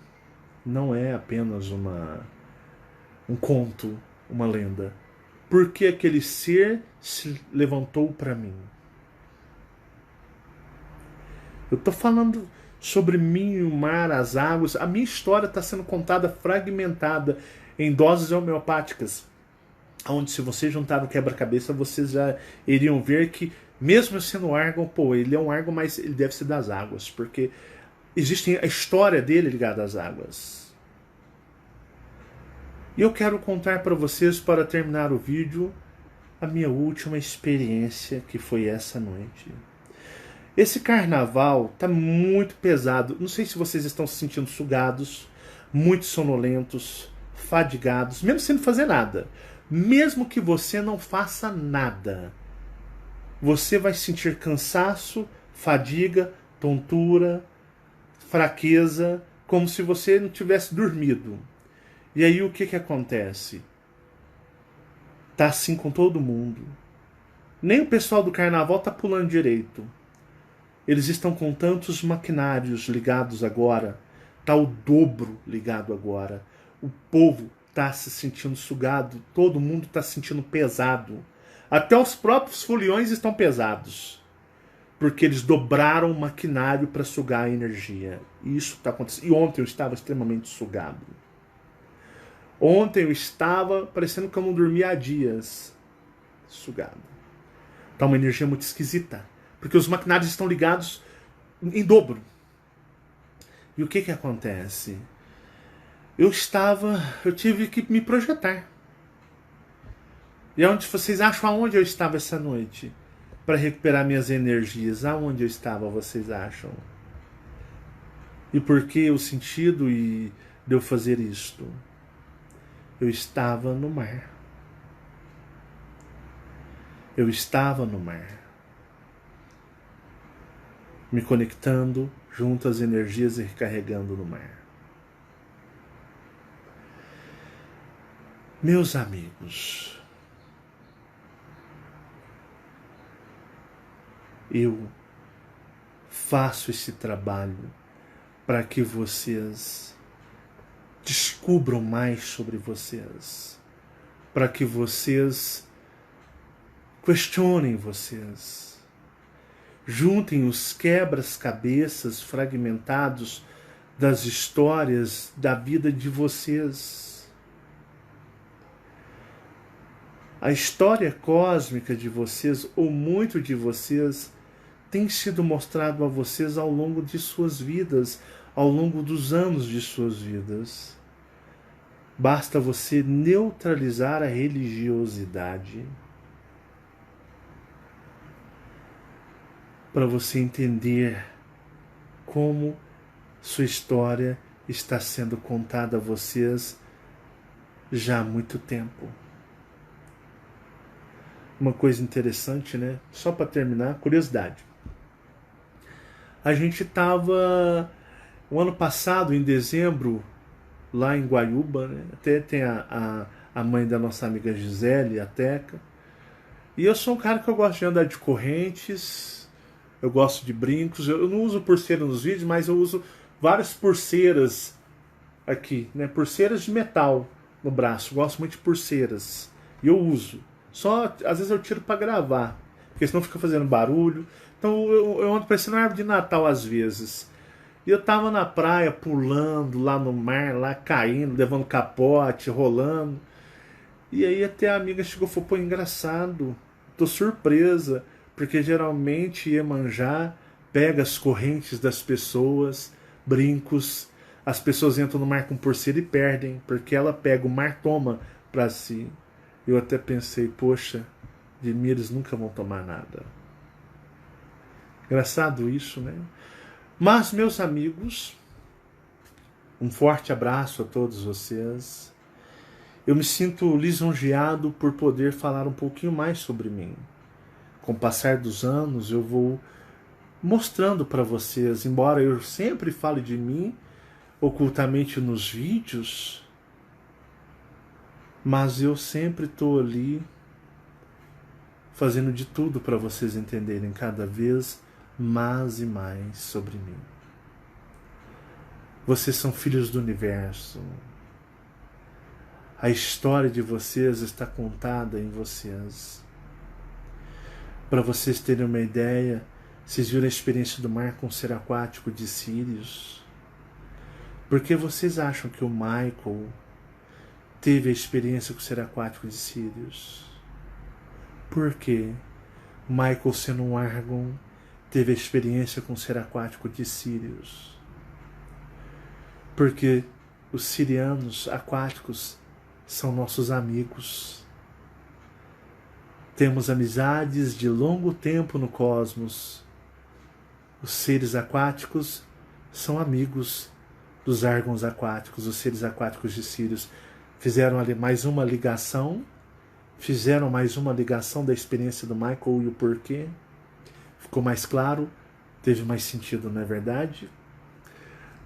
Não é apenas um conto, uma lenda. Porque aquele ser se levantou para mim. Eu estou falando sobre mim, o mar, as águas. A minha história está sendo contada fragmentada em doses homeopáticas, onde se você juntar no quebra-cabeça, vocês já iriam ver que, mesmo sendo órgão, ele é um órgão, mas ele deve ser das águas, porque existe a história dele ligada às águas. E eu quero contar para vocês, para terminar o vídeo, a minha última experiência, que foi essa noite. Esse carnaval tá muito pesado. Não sei se vocês estão se sentindo sugados, muito sonolentos, fadigados, mesmo sem fazer nada. Mesmo que você não faça nada, você vai sentir cansaço, fadiga, tontura, fraqueza, como se você não tivesse dormido. E aí o que acontece? Tá assim com todo mundo. Nem o pessoal do carnaval tá pulando direito. Eles estão com tantos maquinários ligados agora. Tá o dobro ligado agora. O povo tá se sentindo sugado. Todo mundo tá se sentindo pesado. Até os próprios foliões estão pesados. Porque eles dobraram o maquinário para sugar a energia. Isso está acontecendo. E ontem eu estava extremamente sugado. Ontem eu estava parecendo que eu não dormia há dias. Sugado. Tá uma energia muito esquisita. Porque os maquinários estão ligados em dobro. E o que acontece? Eu tive que me projetar. E onde vocês acham aonde eu estava essa noite? Para recuperar minhas energias. Aonde eu estava, vocês acham? E por que o sentido de eu fazer isto? Eu estava no mar. Eu estava no mar. Me conectando junto às energias e recarregando no mar. Meus amigos, eu faço esse trabalho para que vocês descubram mais sobre vocês, para que vocês questionem vocês, juntem os quebra-cabeças fragmentados das histórias da vida de vocês. A história cósmica de vocês, ou muito de vocês, tem sido mostrado a vocês ao longo de suas vidas, ao longo dos anos de suas vidas. Basta você neutralizar a religiosidade para você entender como sua história está sendo contada a vocês já há muito tempo. Uma coisa interessante, né? Só para terminar, curiosidade. A gente estava O ano passado, em dezembro, lá em Guaiúba, né? Até tem a mãe da nossa amiga Gisele, a Teca. E eu sou um cara que eu gosto de andar de correntes, eu gosto de brincos. Eu não uso pulseira nos vídeos, mas eu uso várias pulseiras aqui, né? Pulseiras de metal no braço. Eu gosto muito de pulseiras. E eu uso. Só, às vezes eu tiro para gravar, porque senão fica fazendo barulho. Então eu ando parecendo uma árvore de Natal às vezes. E eu tava na praia pulando lá no mar, lá caindo, levando capote, rolando. E aí até a amiga chegou e falou, pô, engraçado, tô surpresa, porque geralmente Iemanjá pega as correntes das pessoas, brincos, as pessoas entram no mar com pulseira e perdem, porque ela pega, o mar toma pra si. Eu até pensei, poxa, de mim eles nunca vão tomar nada. Engraçado isso, né? Mas, meus amigos, um forte abraço a todos vocês. Eu me sinto lisonjeado por poder falar um pouquinho mais sobre mim. Com o passar dos anos, eu vou mostrando para vocês, embora eu sempre fale de mim ocultamente nos vídeos, mas eu sempre estou ali fazendo de tudo para vocês entenderem cada vez mais e mais sobre mim. Vocês são filhos do universo. A história de vocês está contada em vocês. Para vocês terem uma ideia, vocês viram a experiência do mar com o ser aquático de Sirius? Por que vocês acham que o Michael teve a experiência com o ser aquático de Sirius? Por que o Michael, sendo um Argon, teve a experiência com o ser aquático de Sirius? Porque os sirianos aquáticos são nossos amigos. Temos amizades de longo tempo no cosmos. Os seres aquáticos são amigos dos Argons aquáticos, os seres aquáticos de Sirius. Fizeram ali mais uma ligação, da experiência do Michael e o porquê. Ficou mais claro, teve mais sentido, não é verdade?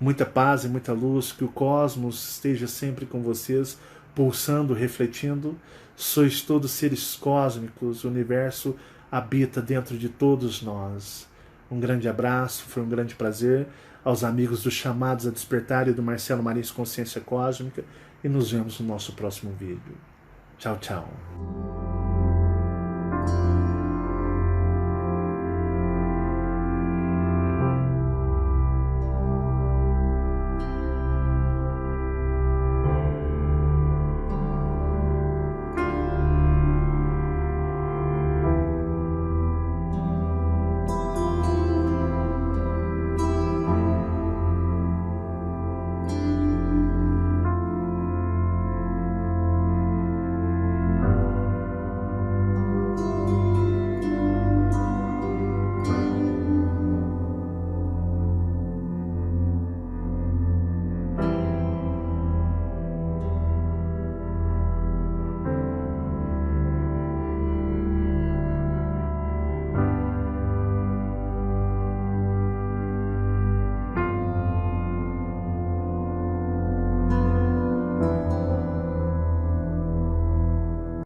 Muita paz e muita luz, que o cosmos esteja sempre com vocês, pulsando, refletindo. Sois todos seres cósmicos, o universo habita dentro de todos nós. Um grande abraço, foi um grande prazer. Aos amigos dos Chamados a Despertar e do Marcelo Marins Consciência Cósmica, e nos vemos no nosso próximo vídeo. Tchau, tchau.